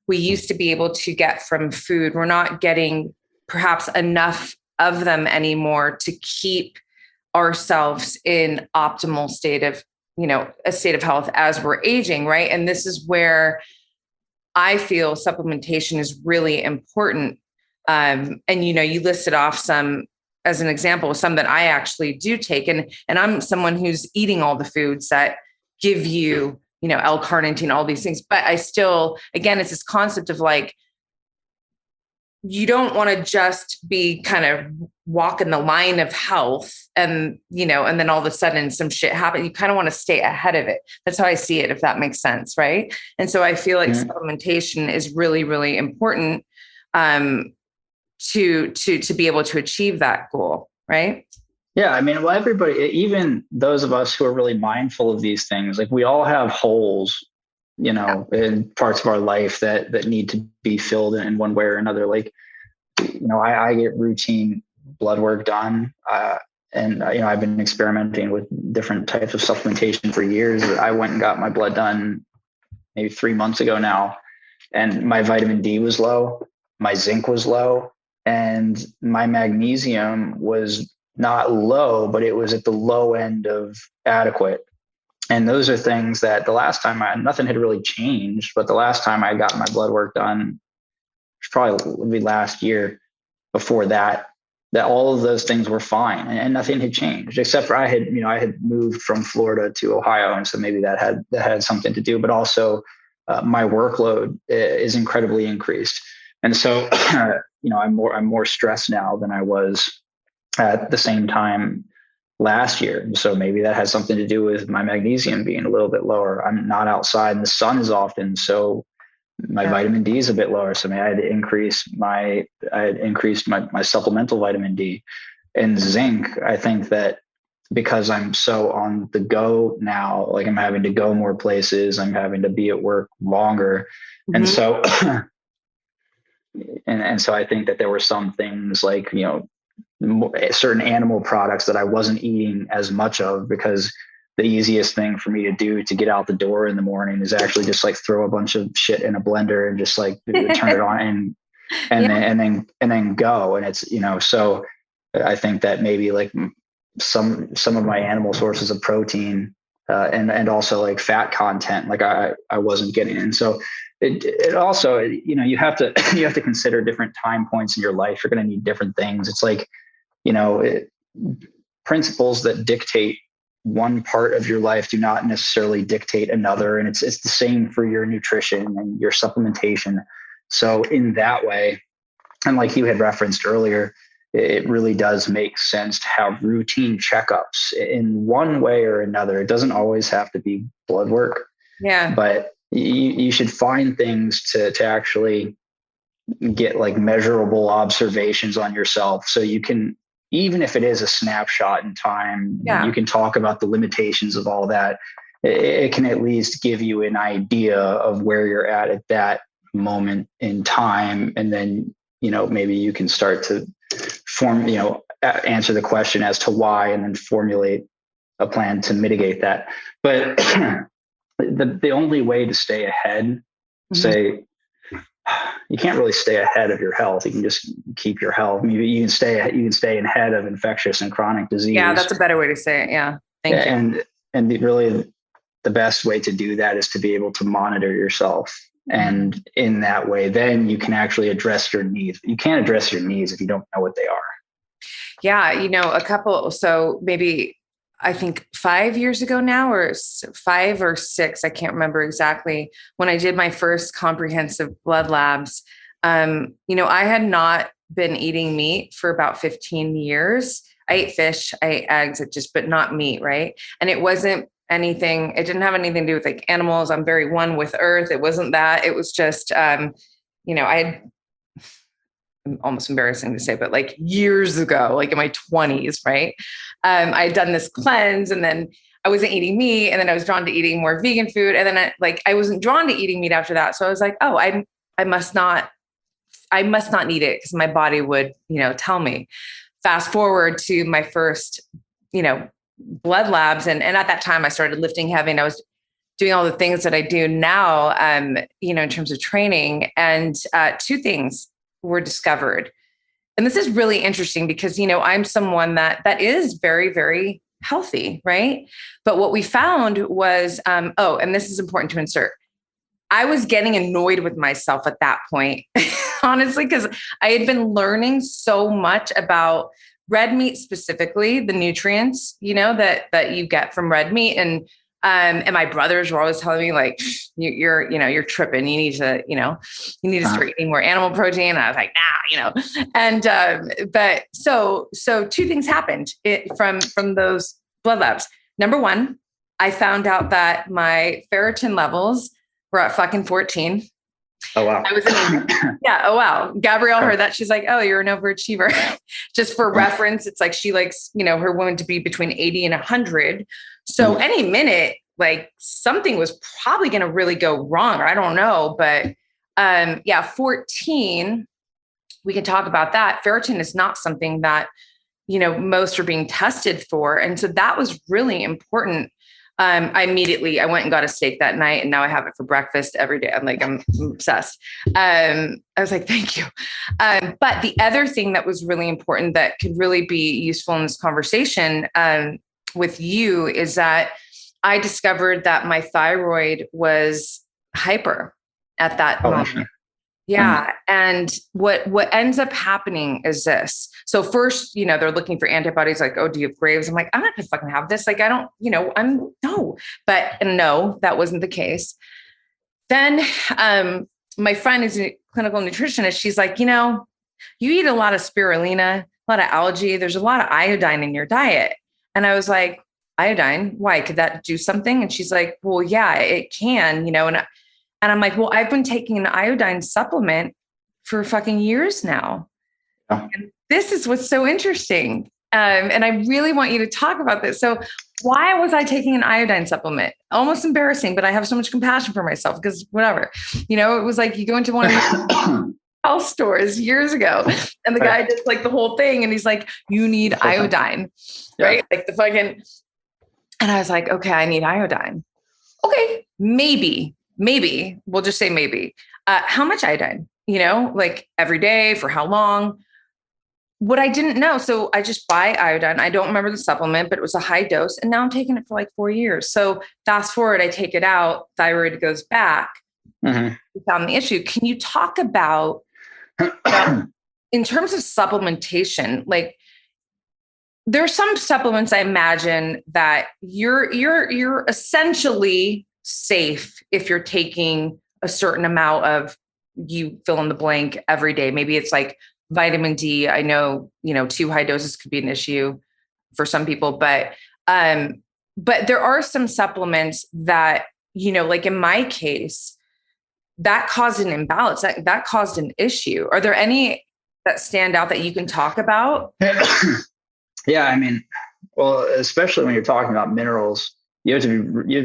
we used to be able to get from food, we're not getting perhaps enough of them anymore to keep ourselves in optimal state of, a state of health as we're aging, right? And this is where I feel supplementation is really important. And, you listed off some, as an example, some that I actually do take. And I'm someone who's eating all the foods that give you, L-carnitine, all these things. But I still, again, it's this concept of you don't want to just be kind of walking the line of health and then all of a sudden some shit happens. You kind of want to stay ahead of it. That's how I see it, if that makes sense. Right. And so I feel like supplementation is really, really important to be able to achieve that goal. Right. Yeah. everybody, even those of us who are really mindful of these things, we all have holes, in parts of our life that need to be filled in one way or another. Like, I get routine blood work done. And I've been experimenting with different types of supplementation for years. I went and got my blood done maybe 3 months ago now, and my vitamin D was low, my zinc was low, and my magnesium was not low, but it was at the low end of adequate. And those are things that the last time nothing had really changed, but the last time I got my blood work done, probably last year, before that all of those things were fine and nothing had changed, except for I had moved from Florida to Ohio. And so maybe that had something to do, but also my workload is incredibly increased. And so, I'm more stressed now than I was at the same time last year. So maybe that has something to do with my magnesium being a little bit lower. I'm not outside and the sun is often, so my vitamin D is a bit lower. So maybe I had increased my supplemental vitamin D. And zinc, I think that because I'm so on the go now, like I'm having to go more places, I'm having to be at work longer. Mm-hmm. And so I think that there were some things like, certain animal products that I wasn't eating as much of, because the easiest thing for me to do to get out the door in the morning is actually just like throw a bunch of shit in a blender and just like turn it on and then go. And it's, so I think that maybe like some of my animal sources of protein and also like fat content, like I wasn't getting. And so it also, you have to consider different time points in your life. You're going to need different things. It's like, principles that dictate one part of your life do not necessarily dictate another. And it's the same for your nutrition and your supplementation. So in that way, and like you had referenced earlier, it really does make sense to have routine checkups in one way or another. It doesn't always have to be blood work. Yeah. But you should find things to actually get like measurable observations on yourself. So you can, even if it is a snapshot in time, you can talk about the limitations of all that. It can at least give you an idea of where you're at that moment in time. And then, maybe you can start to answer the question as to why, and then formulate a plan to mitigate that. But the only way to stay ahead, say, you can't really stay ahead of your health. You can just keep your health. You can stay ahead of infectious and chronic disease. Yeah, that's a better way to say it. Yeah. Thank you. And really the best way to do that is to be able to monitor yourself. And in that way, then you can actually address your needs. You can't address your needs if you don't know what they are. Yeah. So maybe I think 5 years ago now, or 5 or 6, I can't remember exactly, when I did my first comprehensive blood labs, I had not been eating meat for about 15 years. I ate fish, I ate eggs, but not meat. Right. And it wasn't anything, it didn't have anything to do with like animals. I'm very one with earth. It wasn't that. It was just, almost embarrassing to say, but like years ago, like in my 20s, right? I had done this cleanse, and then I wasn't eating meat, and then I was drawn to eating more vegan food. And then I wasn't drawn to eating meat after that. So I was like, oh, I must not need it, because my body would, tell me. Fast forward to my first, blood labs. And at that time I started lifting heavy, and I was doing all the things that I do now, in terms of training. And 2 things were discovered. And this is really interesting because, I'm someone that is very, very healthy, right? But what we found was, and this is important to insert, I was getting annoyed with myself at that point, honestly, because I had been learning so much about red meat, specifically the nutrients, that you get from red meat. And my brothers were always telling me like, you're tripping. You need to start eating more animal protein. And I was like, nah, and, but so 2 things happened from those blood labs. Number 1, I found out that my ferritin levels were at fucking 14. Oh, wow. I was yeah. Oh, wow. Gabrielle heard that. She's like, oh, you're an overachiever. Just for reference, it's like she likes, her women to be between 80 and 100. So any minute like something was probably going to really go wrong, or I don't know. But 14, we can talk about that. Ferritin is not something that, most are being tested for. And so that was really important. I went and got a steak that night, and now I have it for breakfast every day. I'm obsessed. I was like, thank you. But the other thing that was really important that could really be useful in this conversation with you is that I discovered that my thyroid was hyper at that moment. Yeah. And what ends up happening is this. So first, they're looking for antibodies, like, oh, do you have Graves? I'm like, I'm not gonna fucking have this. Like, I don't, no. But no, that wasn't the case. Then my friend is a clinical nutritionist. She's like, you eat a lot of spirulina, a lot of algae. There's a lot of iodine in your diet. And I was like, iodine? Why? Could that do something? And she's like, well, yeah, it can, and I'm like, well, I've been taking an iodine supplement for fucking years now. Oh. And this is what's so interesting. And I really want you to talk about this. So why was I taking an iodine supplement? Almost embarrassing, but I have so much compassion for myself because whatever, it was like you go into one of the health stores years ago and the guy does like the whole thing. And he's like, you need iodine, right? Like the fucking, and I was like, okay, I need iodine. Okay, maybe we'll just say maybe. How much iodine? Like every day for how long? What I didn't know. So I just buy iodine. I don't remember the supplement, but it was a high dose. And now I'm taking it for like 4 years. So fast forward, I take it out, thyroid goes back. Mm-hmm. We found the issue. Can you talk about, in terms of supplementation, like there are some supplements I imagine that you're essentially safe if you're taking a certain amount of, you fill in the blank every day. Maybe it's like vitamin D. I know, too high doses could be an issue for some people, but there are some supplements that, like in my case, that caused an imbalance, that caused an issue. Are there any that stand out that you can talk about? Yeah. I mean, well, especially when you're talking about minerals, you have to be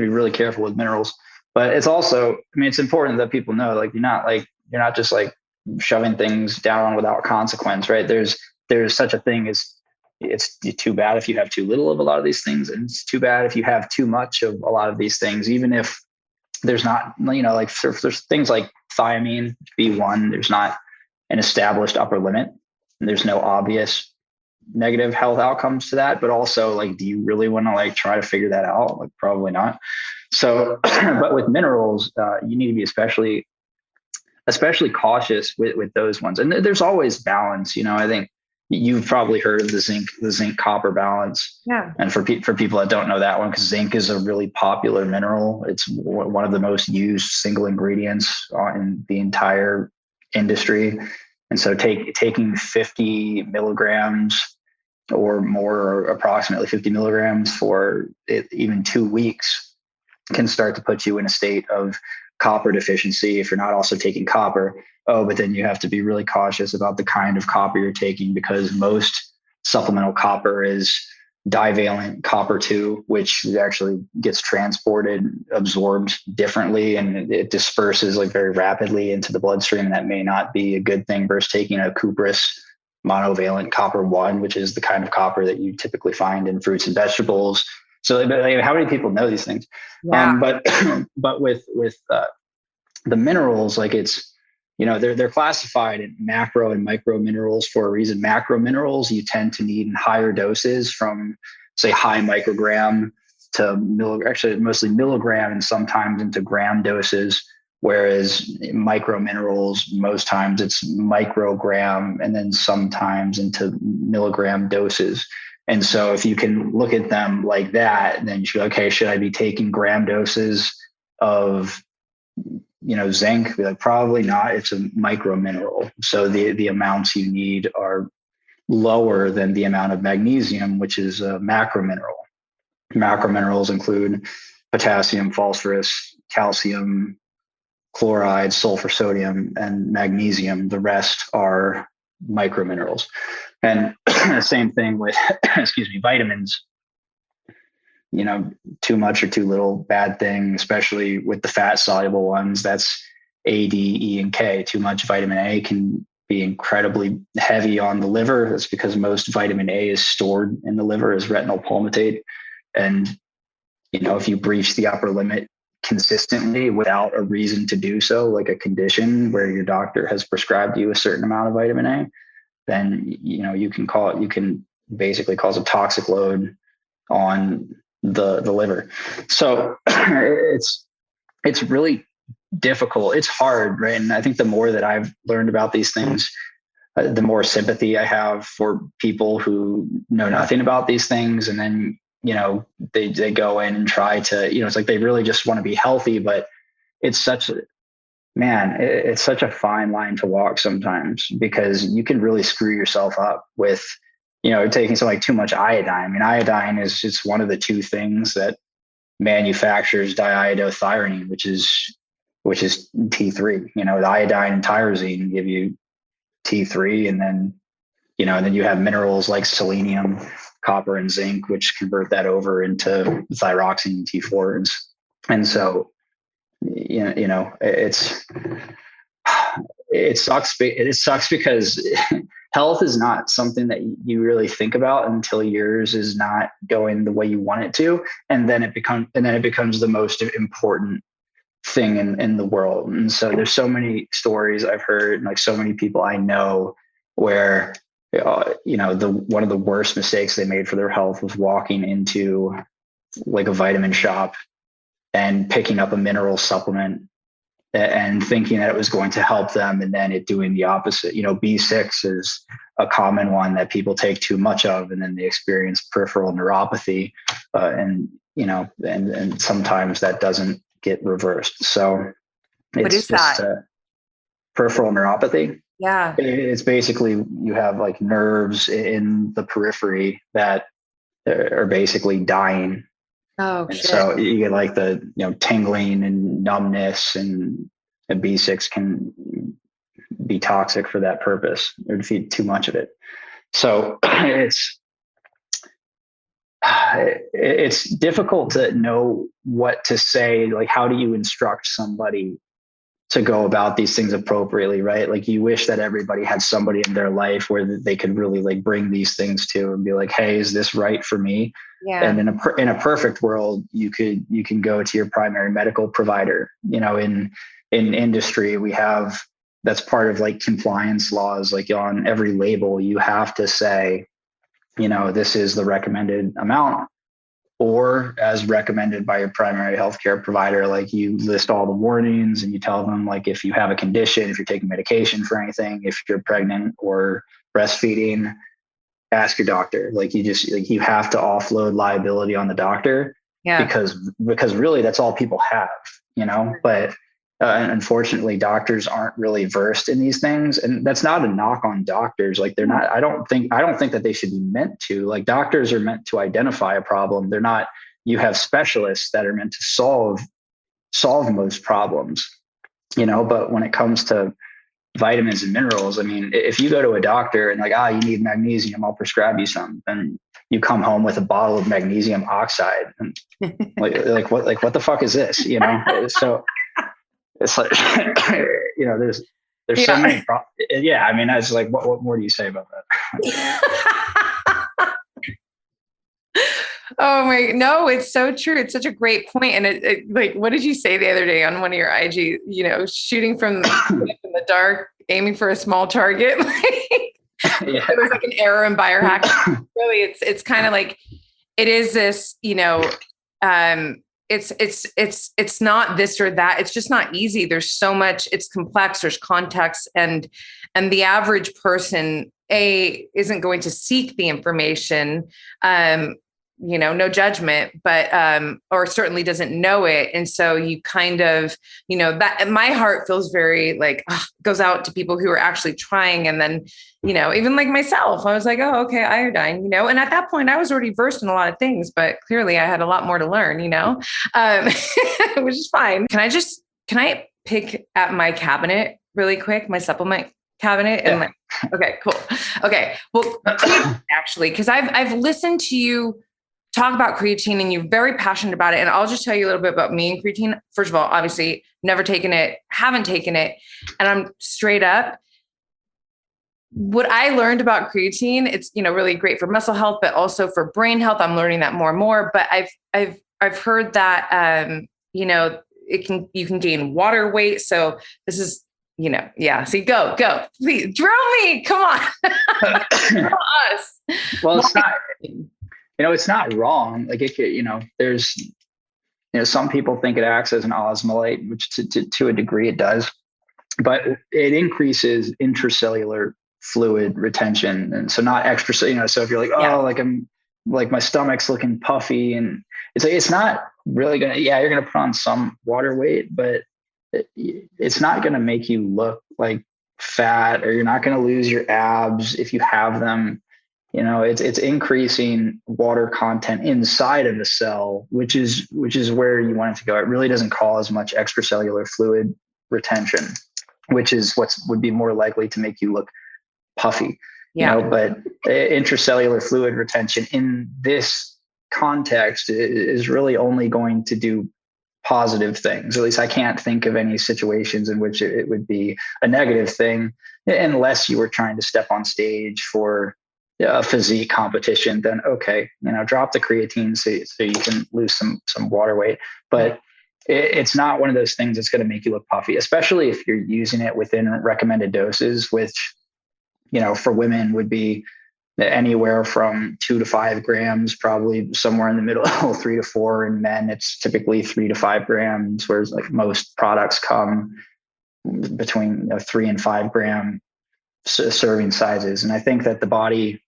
really careful with minerals, but it's also, it's important that people know, like, you're not just like shoving things down without consequence, right? There's such a thing as, it's too bad if you have too little of a lot of these things. And it's too bad if you have too much of a lot of these things, even if there's not, like there's things like thiamine, B1, there's not an established upper limit. And there's no obvious negative health outcomes to that, but also like, do you really want to like try to figure that out? Like probably not. So, but with minerals, you need to be especially cautious with those ones. And there's always balance. I think you've probably heard of the zinc copper balance. Yeah. And for people that don't know that one, because zinc is a really popular mineral. It's one of the most used single ingredients in the entire industry. And so taking 50 milligrams or more, or approximately 50 milligrams for even 2 weeks can start to put you in a state of copper deficiency if you're not also taking copper. But then you have to be really cautious about the kind of copper you're taking, because most supplemental copper is divalent copper 2, which actually gets transported, absorbed differently, and it disperses like very rapidly into the bloodstream. And that may not be a good thing versus taking a cuprous monovalent copper 1, which is the kind of copper that you typically find in fruits and vegetables. So how many people know these things? Yeah. But with the minerals, like it's, they're classified in macro and micro minerals for a reason. Macro minerals you tend to need in higher doses, from say high microgram to actually mostly milligram and sometimes into gram doses. Whereas micro minerals, most times it's microgram and then sometimes into milligram doses. And so if you can look at them like that, then you should, okay, should I be taking gram doses of, zinc? Be like, probably not. It's a micro mineral. So the amounts you need are lower than the amount of magnesium, which is a macro mineral. Macro minerals include potassium, phosphorus, calcium, chloride, sulfur, sodium, and magnesium. The rest are micro minerals. And same thing with, vitamins. too much or too little, bad thing, especially with the fat soluble ones. That's A, D, E, and K. Too much vitamin A can be incredibly heavy on the liver. That's because most vitamin A is stored in the liver as retinol palmitate. And, if you breach the upper limit consistently without a reason to do so, like a condition where your doctor has prescribed you a certain amount of vitamin A, then, you can basically cause a toxic load on the liver. So it's really difficult. It's hard, right? And I think the more that I've learned about these things, the more sympathy I have for people who know nothing about these things. And then, they go in and try to, it's like they really just want to be healthy, but it's such a fine line to walk sometimes, because you can really screw yourself up with, taking something like too much iodine. I mean, iodine is just one of the two things that manufactures diiodothyronine, which is T3. The iodine and tyrosine give you T3, and then you have minerals like selenium, copper, and zinc, which convert that over into thyroxine and T4s. And so, it sucks because health is not something that you really think about until yours is not going the way you want it to. And then it becomes the most important thing in the world. And so there's so many stories I've heard, like so many people I know, where one of the worst mistakes they made for their health was walking into like a vitamin shop and picking up a mineral supplement and thinking that it was going to help them, and then it doing the opposite. B6 is a common one that people take too much of, and then they experience peripheral neuropathy, and sometimes that doesn't get reversed. So what is that? Peripheral neuropathy. Yeah. It's basically, you have like nerves in the periphery that are basically dying. Oh, and shit. So you get like the, tingling and numbness, and a B6 can be toxic for that purpose, or if you eat too much of it. So it's difficult to know what to say. Like, how do you instruct somebody to go about these things appropriately, right? Like, you wish that everybody had somebody in their life where they could really like bring these things to and be like, hey, is this right for me? Yeah. And in a perfect world, you can go to your primary medical provider. In industry, we have, that's part of like compliance laws. Like, on every label, you have to say, this is the recommended amount, or as recommended by your primary healthcare provider. Like, you list all the warnings, and you tell them, like, if you have a condition, if you're taking medication for anything, if you're pregnant or breastfeeding, ask your doctor. Like, you have to offload liability on the doctor. Yeah. Because really that's all people have, but unfortunately doctors aren't really versed in these things. And that's not a knock on doctors. Like, they're not, I don't think that they should be meant to. Like, doctors are meant to identify a problem. They're not, you have specialists that are meant to solve most problems, but when it comes to vitamins and minerals, I mean, if you go to a doctor and like, you need magnesium, I'll prescribe you some, and you come home with a bottle of magnesium oxide, and like what the fuck is this? So it's like, there's so many yeah. I mean, I was like, what more do you say about that? Oh my, no, it's so true. It's such a great point. And it like, what did you say the other day on one of your IG, shooting from the dark, aiming for a small target? Yeah. It was like an error in biohacking. Really, it's kind of like, it is this, it's not this or that. It's just not easy. There's so much, it's complex, there's context, and the average person isn't going to seek the information, no judgment, but, or certainly doesn't know it. And so you kind of, that my heart feels very like, goes out to people who are actually trying. And then, even like myself, I was like, oh, okay, iodine, and at that point I was already versed in a lot of things, but clearly I had a lot more to learn, which is fine. Can I pick at my cabinet really quick, my supplement cabinet? And okay, cool. Okay. Well, actually, cause I've listened to you talk about creatine and you're very passionate about it. And I'll just tell you a little bit about me and creatine. First of all, obviously never taken it, haven't taken it. And I'm straight up. What I learned about creatine, it's, really great for muscle health, but also for brain health. I'm learning that more and more, but I've heard that, you can gain water weight. So this is, yeah. See, go, please drill me. Come on. Drill us. Well, it's not, it's not wrong. Like there's, some people think it acts as an osmolyte, which to a degree it does, but it increases intracellular fluid retention. And so not extra, so if you're like, like my stomach's looking puffy, and it's like, it's not really going to, you're going to put on some water weight, but it's not going to make you look like fat, or you're not going to lose your abs if you have them. It's increasing water content inside of the cell, which is where you want it to go. It really doesn't cause much extracellular fluid retention, which is would be more likely to make you look puffy. But intracellular fluid retention in this context is really only going to do positive things. At least I can't think of any situations in which it would be a negative thing, unless you were trying to step on stage for a physique competition. Then okay, drop the creatine so you can lose some water weight. But it's not one of those things that's going to make you look puffy, especially if you're using it within recommended doses, which for women would be anywhere from 2 to 5 grams, probably somewhere in the middle, 3 to 4. In men, it's typically 3 to 5 grams, whereas like most products come between 3 and 5 gram serving sizes. And I think that the body,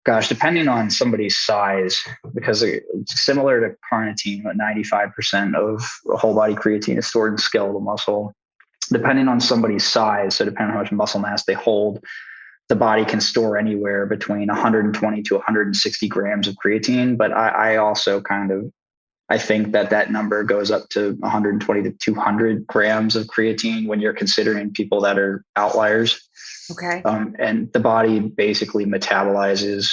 depending on somebody's size, because it's similar to carnitine, but 95% of whole body creatine is stored in skeletal muscle. Depending on somebody's size, so depending on how much muscle mass they hold, the body can store anywhere between 120 to 160 grams of creatine. But I also I think that number goes up to 120 to 200 grams of creatine when you're considering people that are outliers. Okay. And the body basically metabolizes,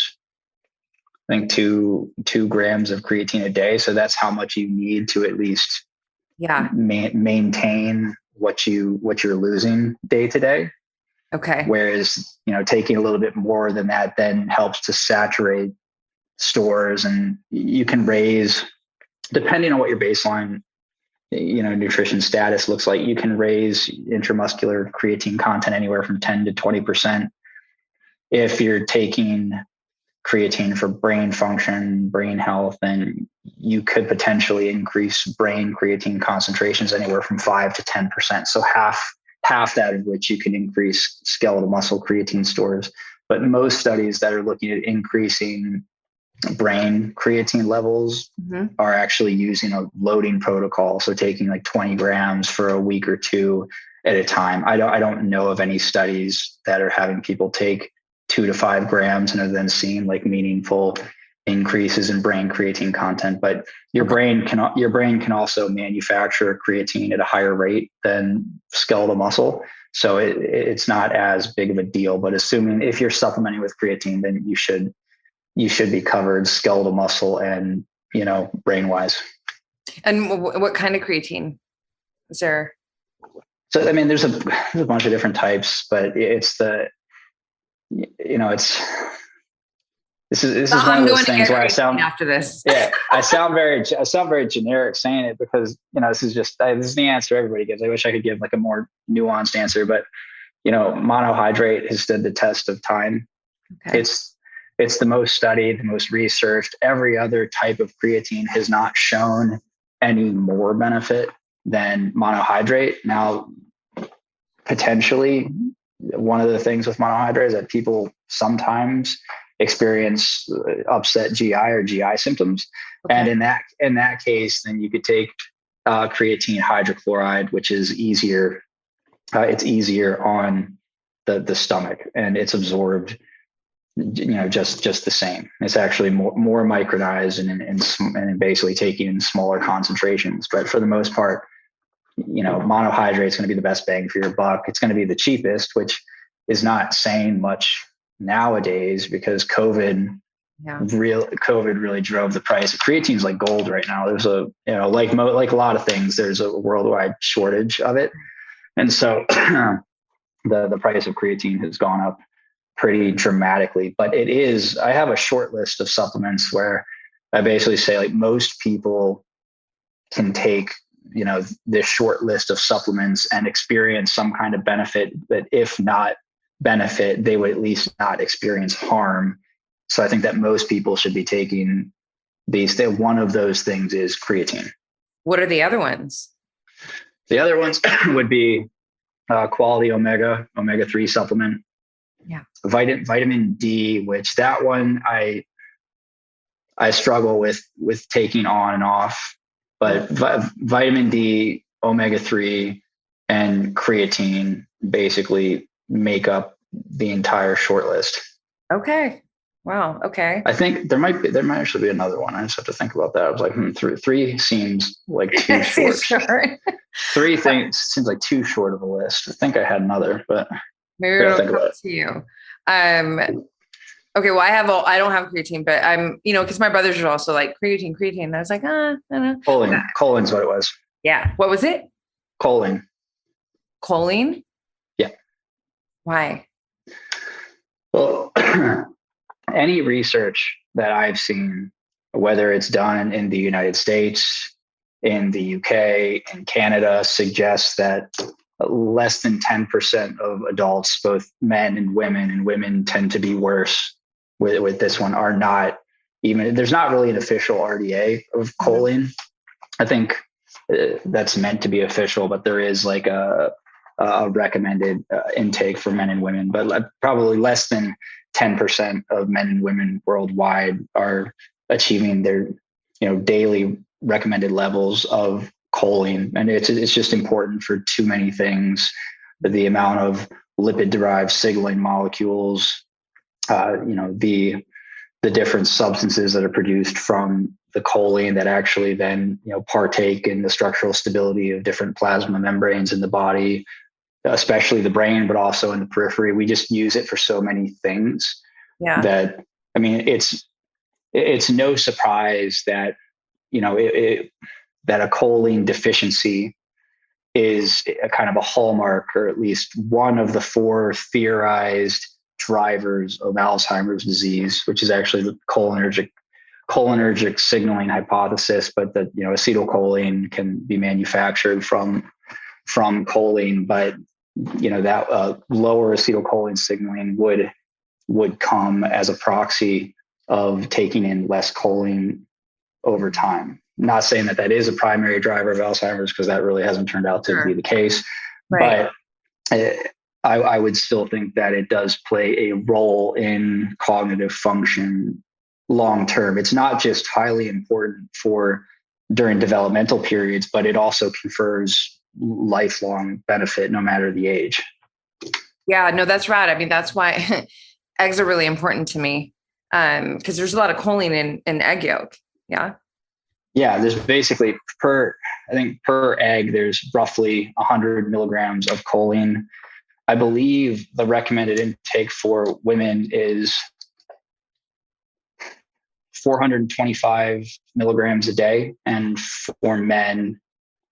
I think, two grams of creatine a day. So that's how much you need to at least maintain what you're losing day to day. Okay. Whereas, taking a little bit more than that then helps to saturate stores, and you can raise, depending on what your baseline, nutrition status looks like, you can raise intramuscular creatine content anywhere from 10 to 20%. If you're taking creatine for brain function, brain health, then you could potentially increase brain creatine concentrations anywhere from 5 to 10%. So half that of which you can increase skeletal muscle creatine stores. But most studies that are looking at increasing brain creatine levels are actually using a loading protocol. So taking like 20 grams for a week or two at a time. I don't know of any studies that are having people take 2 to 5 grams and are then seeing like meaningful increases in brain creatine content. But your brain can also manufacture creatine at a higher rate than skeletal muscle. So it's not as big of a deal. But assuming if you're supplementing with creatine, then you should be covered skeletal muscle and, brain wise. And what kind of creatine is there? So, I mean, there's a bunch of different types, but it's this is one of those things where I sound after this. I sound very generic saying it, because, this is the answer everybody gives. I wish I could give like a more nuanced answer, but, monohydrate has stood the test of time. Okay. It's the most studied, the most researched. Every other type of creatine has not shown any more benefit than monohydrate. Now, potentially, one of the things with monohydrate is that people sometimes experience upset GI or GI symptoms. Okay. And in that case, then you could take creatine hydrochloride, which is easier. It's easier on the stomach, and it's absorbed, just the same. It's actually more micronized and basically taken in smaller concentrations. But for the most part, monohydrate is going to be the best bang for your buck. It's going to be the cheapest, which is not saying much nowadays, because COVID Yeah. COVID really drove the price. Creatine's like gold right now. There's like a lot of things, there's a worldwide shortage of it. And so the price of creatine has gone up pretty dramatically, but I have a short list of supplements where I basically say like most people can take, this short list of supplements and experience some kind of benefit, but if not benefit, they would at least not experience harm. So I think that most people should be taking these. One of those things is creatine. What are the other ones? The other ones would be quality omega-3 supplement. Yeah. Vitamin D, which that one I struggle with taking on and off, but vitamin D, omega-3, and creatine basically make up the entire short list. Okay. Wow. Okay. I think there might actually be another one. I just have to think about that. I was like, three seems like too short. Three things seems like too short of a list. I think I had another, but maybe it'll come to you. Okay. Well, I don't have creatine, but I'm, because my brothers are also like creatine. And I was like, I don't know. Choline's what it was. Yeah. What was it? Choline. Choline? Yeah. Why? Well, any research that I've seen, whether it's done in the United States, in the UK, in Canada, suggests that less than 10% of adults, both men and women tend to be worse with this one, are not even, there's not really an official RDA of choline. I think that's meant to be official, but there is like a recommended intake for men and women, but probably less than 10% of men and women worldwide are achieving their, daily recommended levels of choline. And it's just important for too many things. The amount of lipid-derived signaling molecules, the different substances that are produced from the choline that actually then, partake in the structural stability of different plasma membranes in the body, especially the brain, but also in the periphery. We just use it for so many things that, it's no surprise that, that a choline deficiency is a kind of a hallmark, or at least one of the 4 theorized drivers of Alzheimer's disease, which is actually the cholinergic signaling hypothesis, but that, acetylcholine can be manufactured from choline, but that lower acetylcholine signaling would come as a proxy of taking in less choline over time. Not saying that is a primary driver of Alzheimer's, because that really hasn't turned out to be the case. Right. But I would still think that it does play a role in cognitive function long term. It's not just highly important for during developmental periods, but it also confers lifelong benefit no matter the age. Yeah, no, that's right. That's why eggs are really important to me, because there's a lot of choline in egg yolk. Yeah. Yeah, there's basically per egg, there's roughly 100 milligrams of choline. I believe the recommended intake for women is 425 milligrams a day. And for men,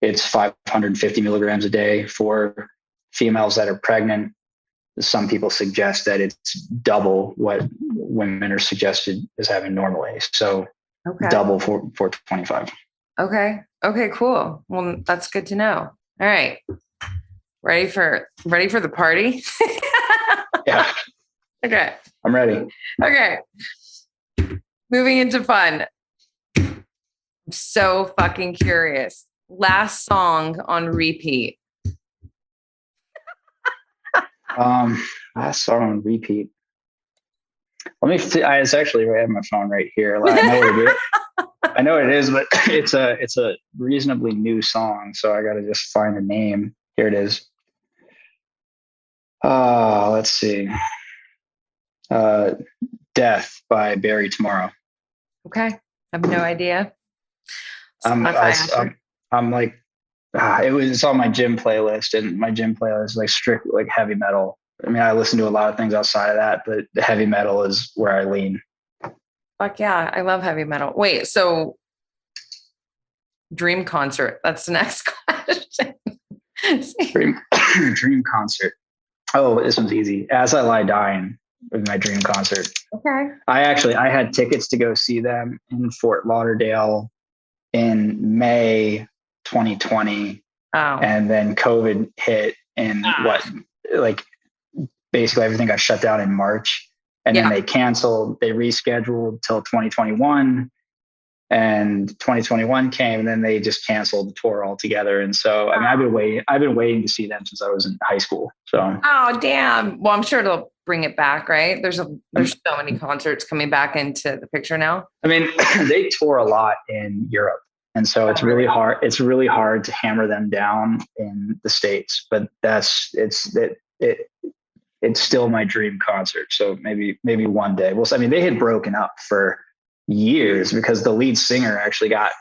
it's 550 milligrams a day. For females that are pregnant, some people suggest that it's double what women are suggested as having normally. So double for 425. Okay, cool. Well, that's good to know. All right. Ready for the party? Yeah. Okay. I'm ready. Okay. Moving into fun. I'm so fucking curious. Last song on repeat. Last song on repeat. Let me see. It's actually, I have my phone right here. I know what it is. I know what it is, but it's a reasonably new song, so I got to just find a name. Here it is. Let's see. Death by Barry Tomorrow. Okay. I have no idea. I'm like, it's on my gym playlist, and my gym playlist is like strict, like heavy metal. I listen to a lot of things outside of that, but the heavy metal is where I lean. Fuck yeah. I love heavy metal. Wait, so dream concert. That's the next question. Dream concert. Oh, this one's easy. As I Lie Dying was my dream concert. Okay. I had tickets to go see them in Fort Lauderdale in May 2020. Oh. And then COVID hit and basically everything got shut down in March. And then they rescheduled till 2021. And 2021 came, and then they just canceled the tour altogether. And so, I mean, I've been waiting to see them since I was in high school. So, oh damn. Well, I'm sure it'll bring it back, right? There's so many concerts coming back into the picture now. I mean, they tour a lot in Europe, and so it's really hard. It's really hard to hammer them down in the States. But it's still my dream concert. So maybe one day. Well, I mean, they had broken up for years because the lead singer actually got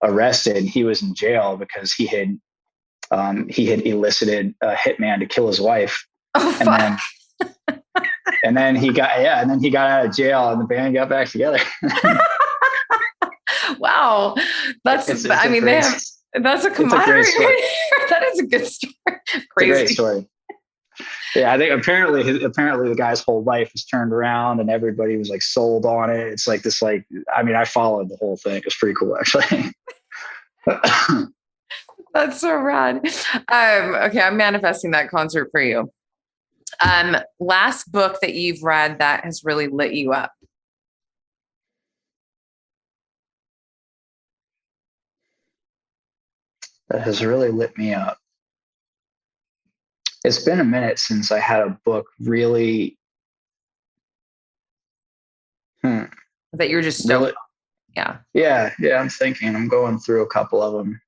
arrested. He was in jail because he had elicited a hitman to kill his wife. Oh, fuck. And then he got out of jail and the band got back together. Wow. That's a camaraderie. That is a good story. Crazy. It's a great story. Yeah, I think apparently the guy's whole life was turned around and everybody was like sold on it. It's like this, I followed the whole thing. It was pretty cool, actually. That's so rad. Okay, I'm manifesting that concert for you. Last book that you've read that has really lit you up. That has really lit me up. It's been a minute since I had a book really. That you're just so. Yeah. Yeah. I'm thinking. I'm going through a couple of them.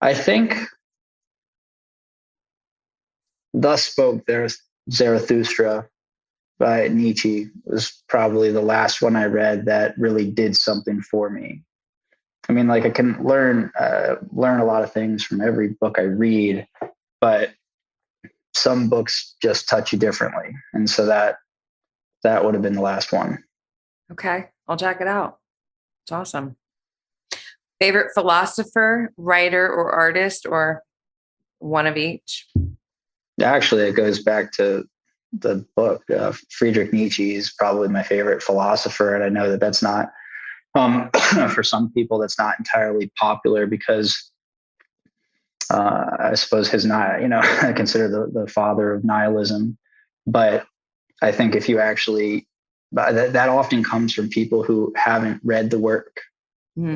I think Thus Spoke Zarathustra by Nietzsche was probably the last one I read that really did something for me. I mean, I can learn a lot of things from every book I read, but some books just touch you differently. And so that would have been the last one. Okay. I'll check it out. It's awesome. Favorite philosopher, writer, or artist, or one of each? Actually, it goes back to the book. Friedrich Nietzsche is probably my favorite philosopher. And I know that that's not, for some people, that's not entirely popular because I suppose I consider the father of nihilism. But I think if you actually, that often comes from people who haven't read the work,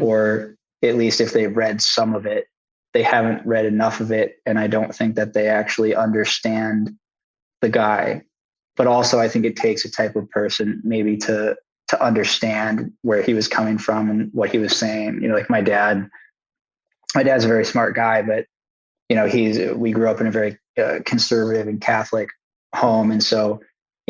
or at least if they've read some of it, they haven't read enough of it. And I don't think that they actually understand the guy. But also I think it takes a type of person maybe to understand where he was coming from and what he was saying. Like my dad's a very smart guy, but we grew up in a very conservative and Catholic home. And so,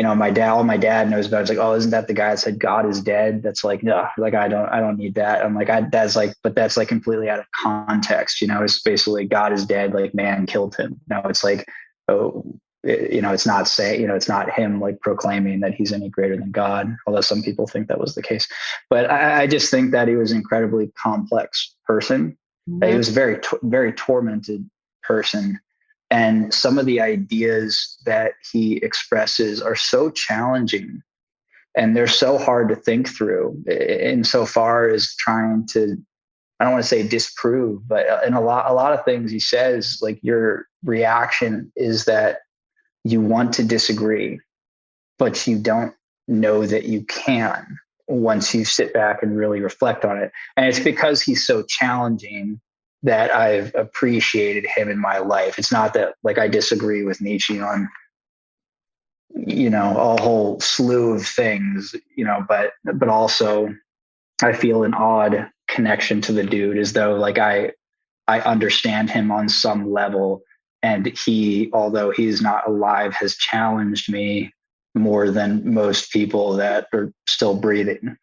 all my dad knows about is like, oh, isn't that the guy that said God is dead? That's like, no, I don't need that. I'm like, but that's like completely out of context. It's basically God is dead. Like man killed him. It's like, it's not it's not him like proclaiming that he's any greater than God, although some people think that was the case. But I just think that he was an incredibly complex person. Mm-hmm. He was a very, very tormented person. And some of the ideas that he expresses are so challenging and they're so hard to think through insofar as trying to, I don't want to say disprove, but in a lot of things he says, like your reaction is that you want to disagree, but you don't know that you can once you sit back and really reflect on it. And it's because he's so challenging that I've appreciated him in my life. It's not that I disagree with Nietzsche on, a whole slew of things, but also I feel an odd connection to the dude as though I understand him on some level. And he, although he's not alive, has challenged me more than most people that are still breathing.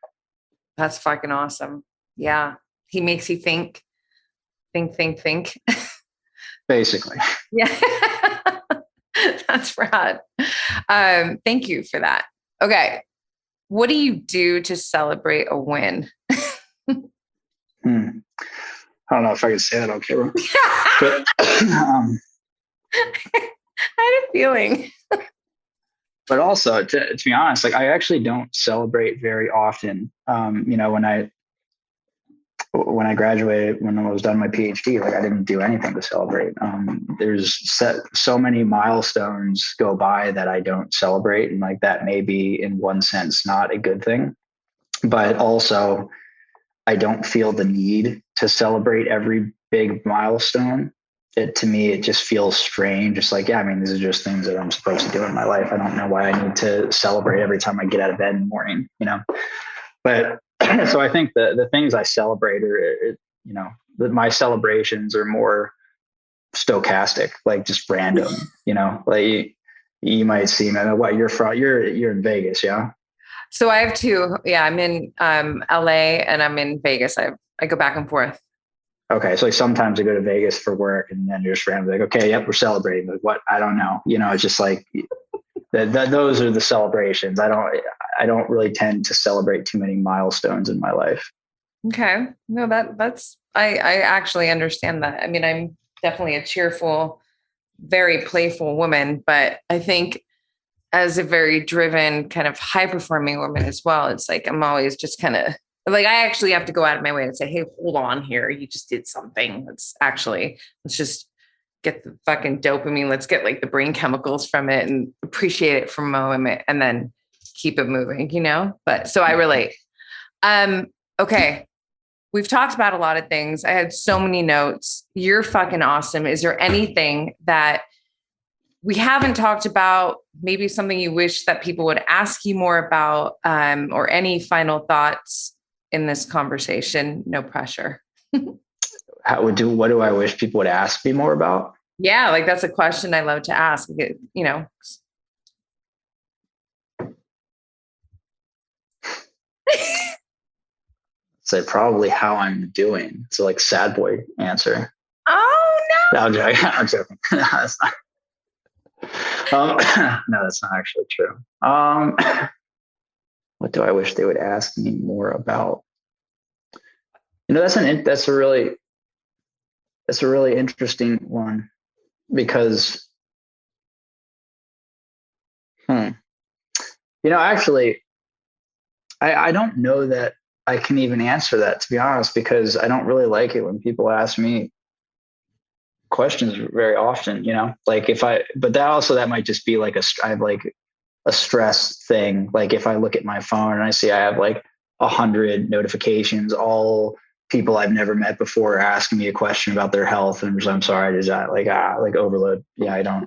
That's fucking awesome. Yeah. He makes you think. Basically. Yeah. That's rad. Thank you for that. Okay. What do you do to celebrate a win? I don't know if I can say that on camera. But, I had a feeling. but also, to be honest, like I actually don't celebrate very often. When I graduated, when I was done my PhD, like I didn't do anything to celebrate. There's so many milestones go by that I don't celebrate. And like that may be in one sense, not a good thing, but also I don't feel the need to celebrate every big milestone. To me, it just feels strange. It's like, yeah, I mean, these are just things that I'm supposed to do in my life. I don't know why I need to celebrate every time I get out of bed in the morning, but so I think the things I celebrate are, my celebrations are more stochastic, like just random, like you might see, man, what you're in Vegas. Yeah. So I have two. Yeah. I'm in LA and I'm in Vegas. I go back and forth. Okay. So like sometimes I go to Vegas for work and then you're just randomly like, okay, yep, we're celebrating. Like what? I don't know. It's just like those are the celebrations. I don't really tend to celebrate too many milestones in my life. Okay. No, that's, I actually understand that. I mean, I'm definitely a cheerful, very playful woman, but I think as a very driven kind of high performing woman as well, it's like, I'm always just kind of like, I actually have to go out of my way and say, hey, hold on here. You just did something. Let's just get the fucking dopamine. Let's get like the brain chemicals from it and appreciate it for a moment and then keep it moving, but so I relate. Okay. We've talked about a lot of things. I had so many notes. You're fucking awesome. Is there anything that we haven't talked about? Maybe something you wish that people would ask you more about, or any final thoughts in this conversation? No pressure. What do I wish people would ask me more about? Yeah. Like that's a question I love to ask, Say probably how I'm doing. So like sad boy answer. Oh no. I'm joking. No, that's not. No, that's not actually true. What do I wish they would ask me more about? That's a really interesting one because, actually, I don't know that I can even answer that, to be honest, because I don't really like it when people ask me questions very often, like but that might just be like I have like a stress thing. Like if I look at my phone and I see I have like 100 notifications, all people I've never met before are asking me a question about their health. And I'm sorry, is that like overload? Yeah,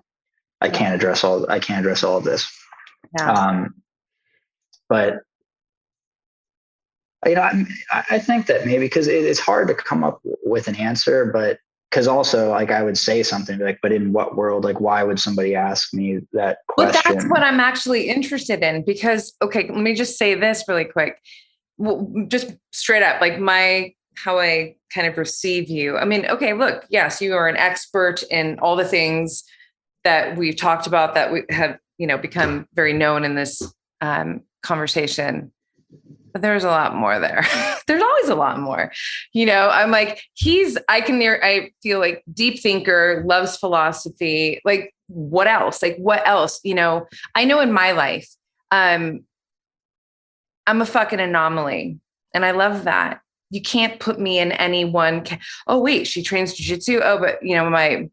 I can't address all of this. Yeah. But I think that maybe because it's hard to come up with an answer, but because also like I would say something like, but in what world, like why would somebody ask me that question? But that's what I'm actually interested in because, okay, let me just say this really quick. Well, just straight up, like how I kind of receive you. I mean, okay, look, yes, you are an expert in all the things that we've talked about that we have, become very known in this conversation. But there's a lot more there. There's always a lot more, I'm like, I feel like deep thinker, loves philosophy. Like what else? Like what else? I know in my life, I'm a fucking anomaly and I love that. You can't put me in any one. Oh wait, she trains jiu-jitsu. Oh, but my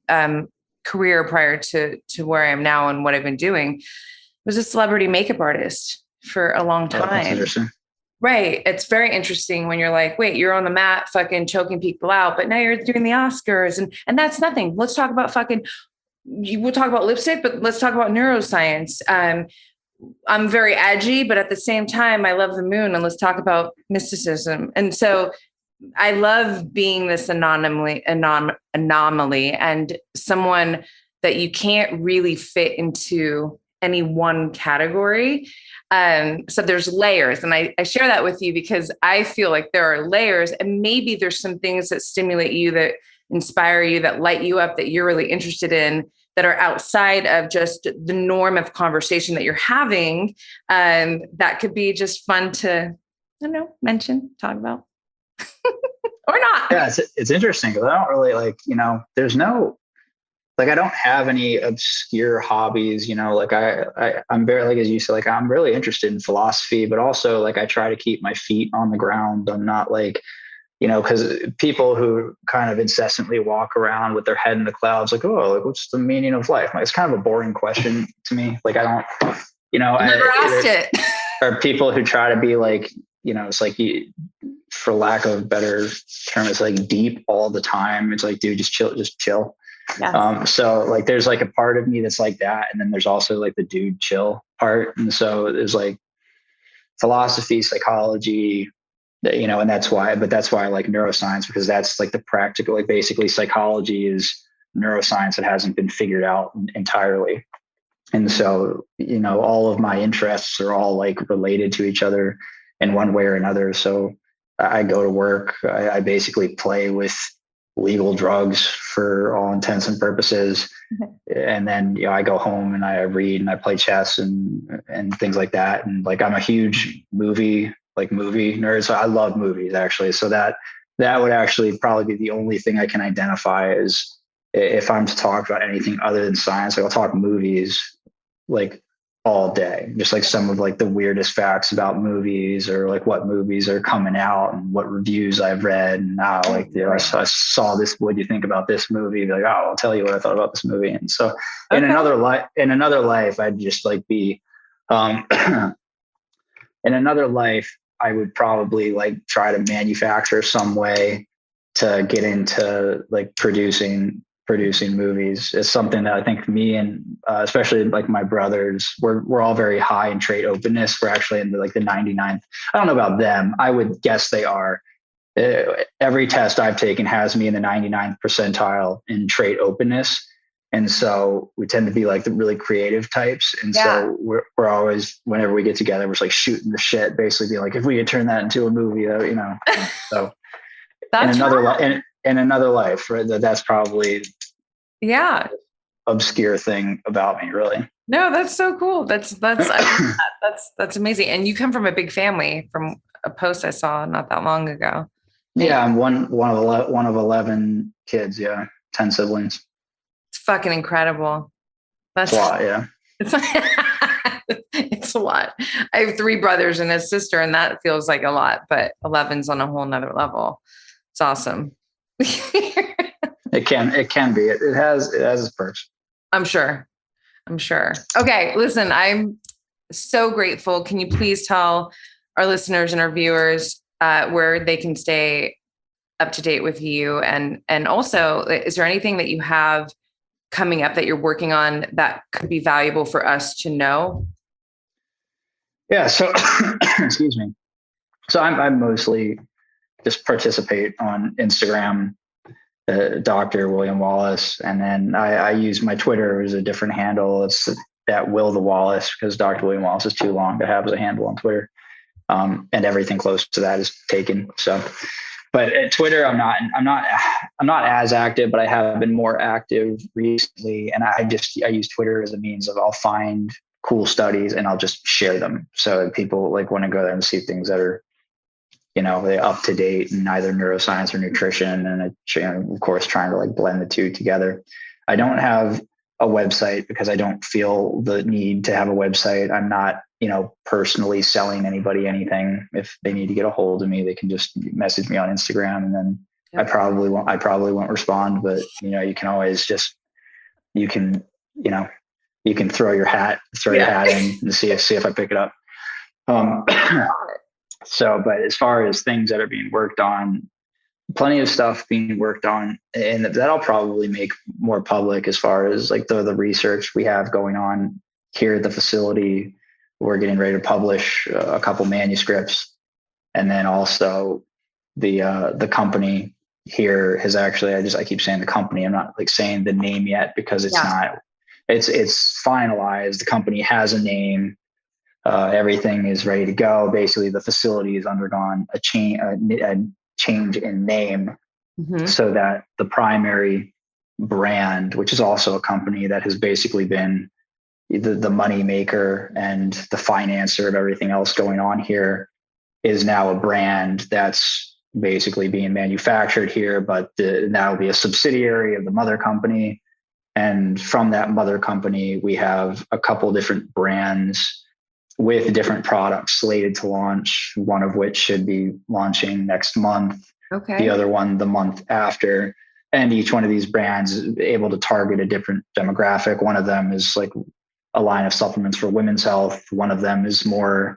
career prior to where I am now and what I've been doing was a celebrity makeup artist for a long time. That's interesting. Right. It's very interesting when you're like, wait, you're on the mat fucking choking people out, but now you're doing the Oscars and that's nothing. Let's talk about we'll talk about lipstick, but let's talk about neuroscience. I'm very edgy, but at the same time, I love the moon and let's talk about mysticism. And so I love being this anomaly and someone that you can't really fit into any one category. So there's layers. And I share that with you because I feel like there are layers and maybe there's some things that stimulate you, that inspire you, that light you up, that you're really interested in that are outside of just the norm of conversation that you're having, that could be just fun to, I don't know, mention, talk about. Or not. Yeah, it's interesting because I don't really like, there's no, like, I don't have any obscure hobbies, like I'm very, like, as you said, like, I'm really interested in philosophy, but also like I try to keep my feet on the ground. I'm not like, because people who kind of incessantly walk around with their head in the clouds, like, oh, like, what's the meaning of life? Like, it's kind of a boring question to me. Like, I don't, Never asked it. Or people who try to be like, it's like, for lack of a better term, it's like deep all the time. It's like, dude, just chill. Yes. So like, there's like a part of me that's like that. And then there's also like the dude chill part. And so there's like philosophy, psychology, and that's why I like neuroscience, because that's like the practical, like, basically psychology is neuroscience that hasn't been figured out entirely. And so, all of my interests are all like related to each other in one way or another. So I go to work, I basically play with legal drugs for all intents and purposes. And then, I go home and I read and I play chess and things like that. And like, I'm a huge movie nerd. So I love movies, actually. So that would actually probably be the only thing I can identify as, if I'm to talk about anything other than science, like, I'll talk movies like all day, just like some of like the weirdest facts about movies, or like what movies are coming out and what reviews I've read. And now, like, I saw this, what do you think about this movie? Like, oh, I'll tell you what I thought about this movie. And so in another life, I'd just like be, in another life, I would probably like try to manufacture some way to get into like producing movies. Is something that I think me and especially like my brothers, we're all very high in trait openness. We're actually in the 99th. I don't know about them. I would guess they are. Every test I've taken has me in the 99th percentile in trait openness. And so we tend to be like the really creative types. And so we're always, whenever we get together, we're just like shooting the shit, basically being like, if we could turn that into a movie, so in another life, right? That's probably obscure thing about me, really. No, that's so cool. That's amazing. And you come from a big family, from a post I saw not that long ago. Yeah, I'm one of 11 kids. Yeah, 10 siblings. It's fucking incredible. That's a lot. Yeah, it's a lot. I have 3 brothers and a sister, and that feels like a lot, but 11's on a whole nother level. It's awesome. It can be. It has its perks. I'm sure. Okay, listen, I'm so grateful. Can you please tell our listeners and our viewers where they can stay up to date with you? And also, is there anything that you have coming up that you're working on that could be valuable for us to know? Yeah. So, excuse me. So I'm mostly just participate on Instagram, DR.WILLIAM Wallace. And then I use my Twitter as a different handle. It's @WillTheWallace, because Dr. William Wallace is too long to have as a handle on Twitter. And everything close to that is taken. So, but at Twitter, I'm not as active, but I have been more active recently. And I use Twitter as a means of, I'll find cool studies and I'll just share them. So people like want to go there and see things that are, they're up to date in either neuroscience or nutrition. And of course, trying to like blend the two together. I don't have a website because I don't feel the need to have a website. I'm not, personally selling anybody anything. If they need to get a hold of me, they can just message me on Instagram, and then I probably won't respond, but you can always just, you can throw your hat in and see if I pick it up. So, but as far as things that are being worked on, plenty of stuff being worked on, and that'll probably make more public as far as like the research we have going on here at the facility. We're getting ready to publish a couple manuscripts, and then also the company here has actually, I keep saying the company, I'm not like saying the name yet because it's finalized. The company has a name. Everything is ready to go. Basically, the facility has undergone a change in name, so that the primary brand, which is also a company that has basically been the money maker and the financer of everything else going on here, is now a brand that's basically being manufactured here, but now be a subsidiary of the mother company. And from that mother company, we have a couple different brands with different products slated to launch, one of which should be launching next month. Okay. The other one the month after. And each one of these brands is able to target a different demographic. One of them is like a line of supplements for women's health. One of them is more,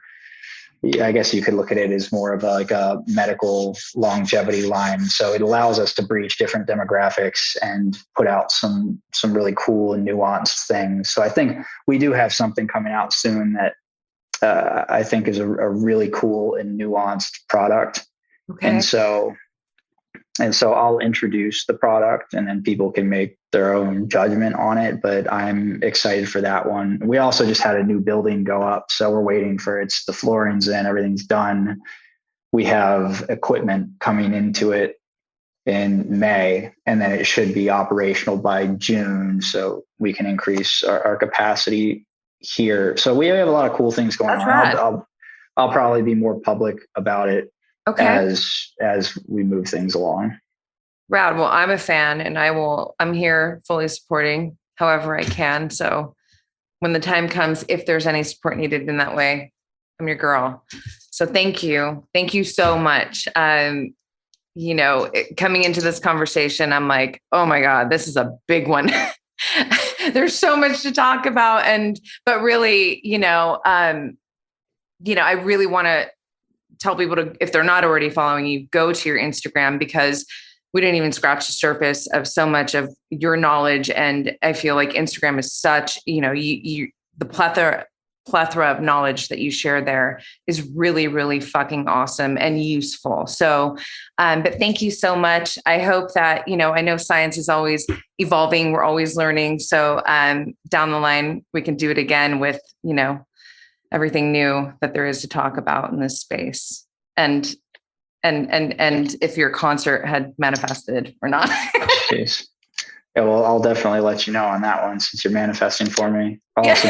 I guess you could look at it as more of like a medical longevity line. So it allows us to breach different demographics and put out some really cool and nuanced things. So I think we do have something coming out soon that I think is a really cool and nuanced product. Okay. And so I'll introduce the product and then people can make their own judgment on it, but I'm excited for that one. We also just had a new building go up. So we're waiting for the flooring's in, everything's done. We have equipment coming into it in May, and then it should be operational by June. So we can increase our capacity here. So we have a lot of cool things going on. Right. I'll probably be more public about it. Okay. As we move things along. Rad. Well, I'm a fan and I'm here fully supporting however I can. So when the time comes, if there's any support needed in that way, I'm your girl. So thank you. Thank you so much. Coming into this conversation, I'm like, oh my God, this is a big one. There's so much to talk about. But really, I really want to tell people to, if they're not already following you, go to your Instagram, because we didn't even scratch the surface of so much of your knowledge. And I feel like Instagram is such, the plethora of knowledge that you share there is really, really fucking awesome and useful. So, but thank you so much. I hope that, I know science is always evolving. We're always learning. So, down the line, we can do it again with, everything new that there is to talk about in this space. And if your concert had manifested or not. Jeez. Yeah, well, I'll definitely let you know on that one since you're manifesting for me. I'll also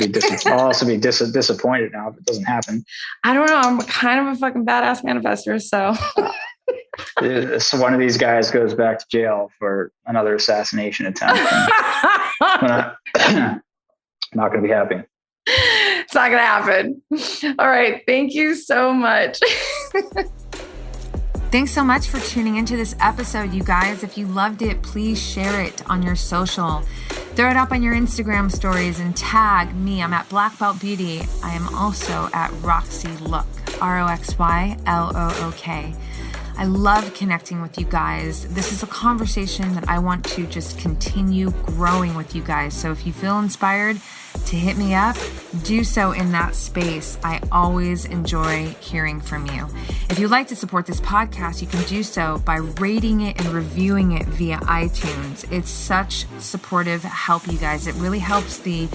be disappointed now if it doesn't happen. I don't know. I'm kind of a fucking badass manifester. So one of these guys goes back to jail for another assassination attempt. I'm not going to be happy. It's not going to happen. All right. Thank you so much. Thanks so much for tuning into this episode, you guys. If you loved it, please share it on your social. Throw it up on your Instagram stories and tag me. I'm at Black Belt Beauty. I am also at Roxy Look, ROXYLOOK. I love connecting with you guys. This is a conversation that I want to just continue growing with you guys. So if you feel inspired to hit me up, do so in that space. I always enjoy hearing from you. If you'd like to support this podcast, you can do so by rating it and reviewing it via iTunes. It's such supportive help, you guys. It really helps the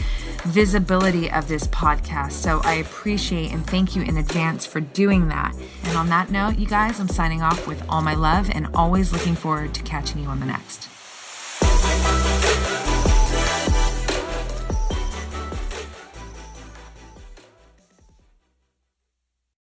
visibility of this podcast. So I appreciate and thank you in advance for doing that. And on that note, you guys, I'm signing off with all my love and always looking forward to catching you on the next.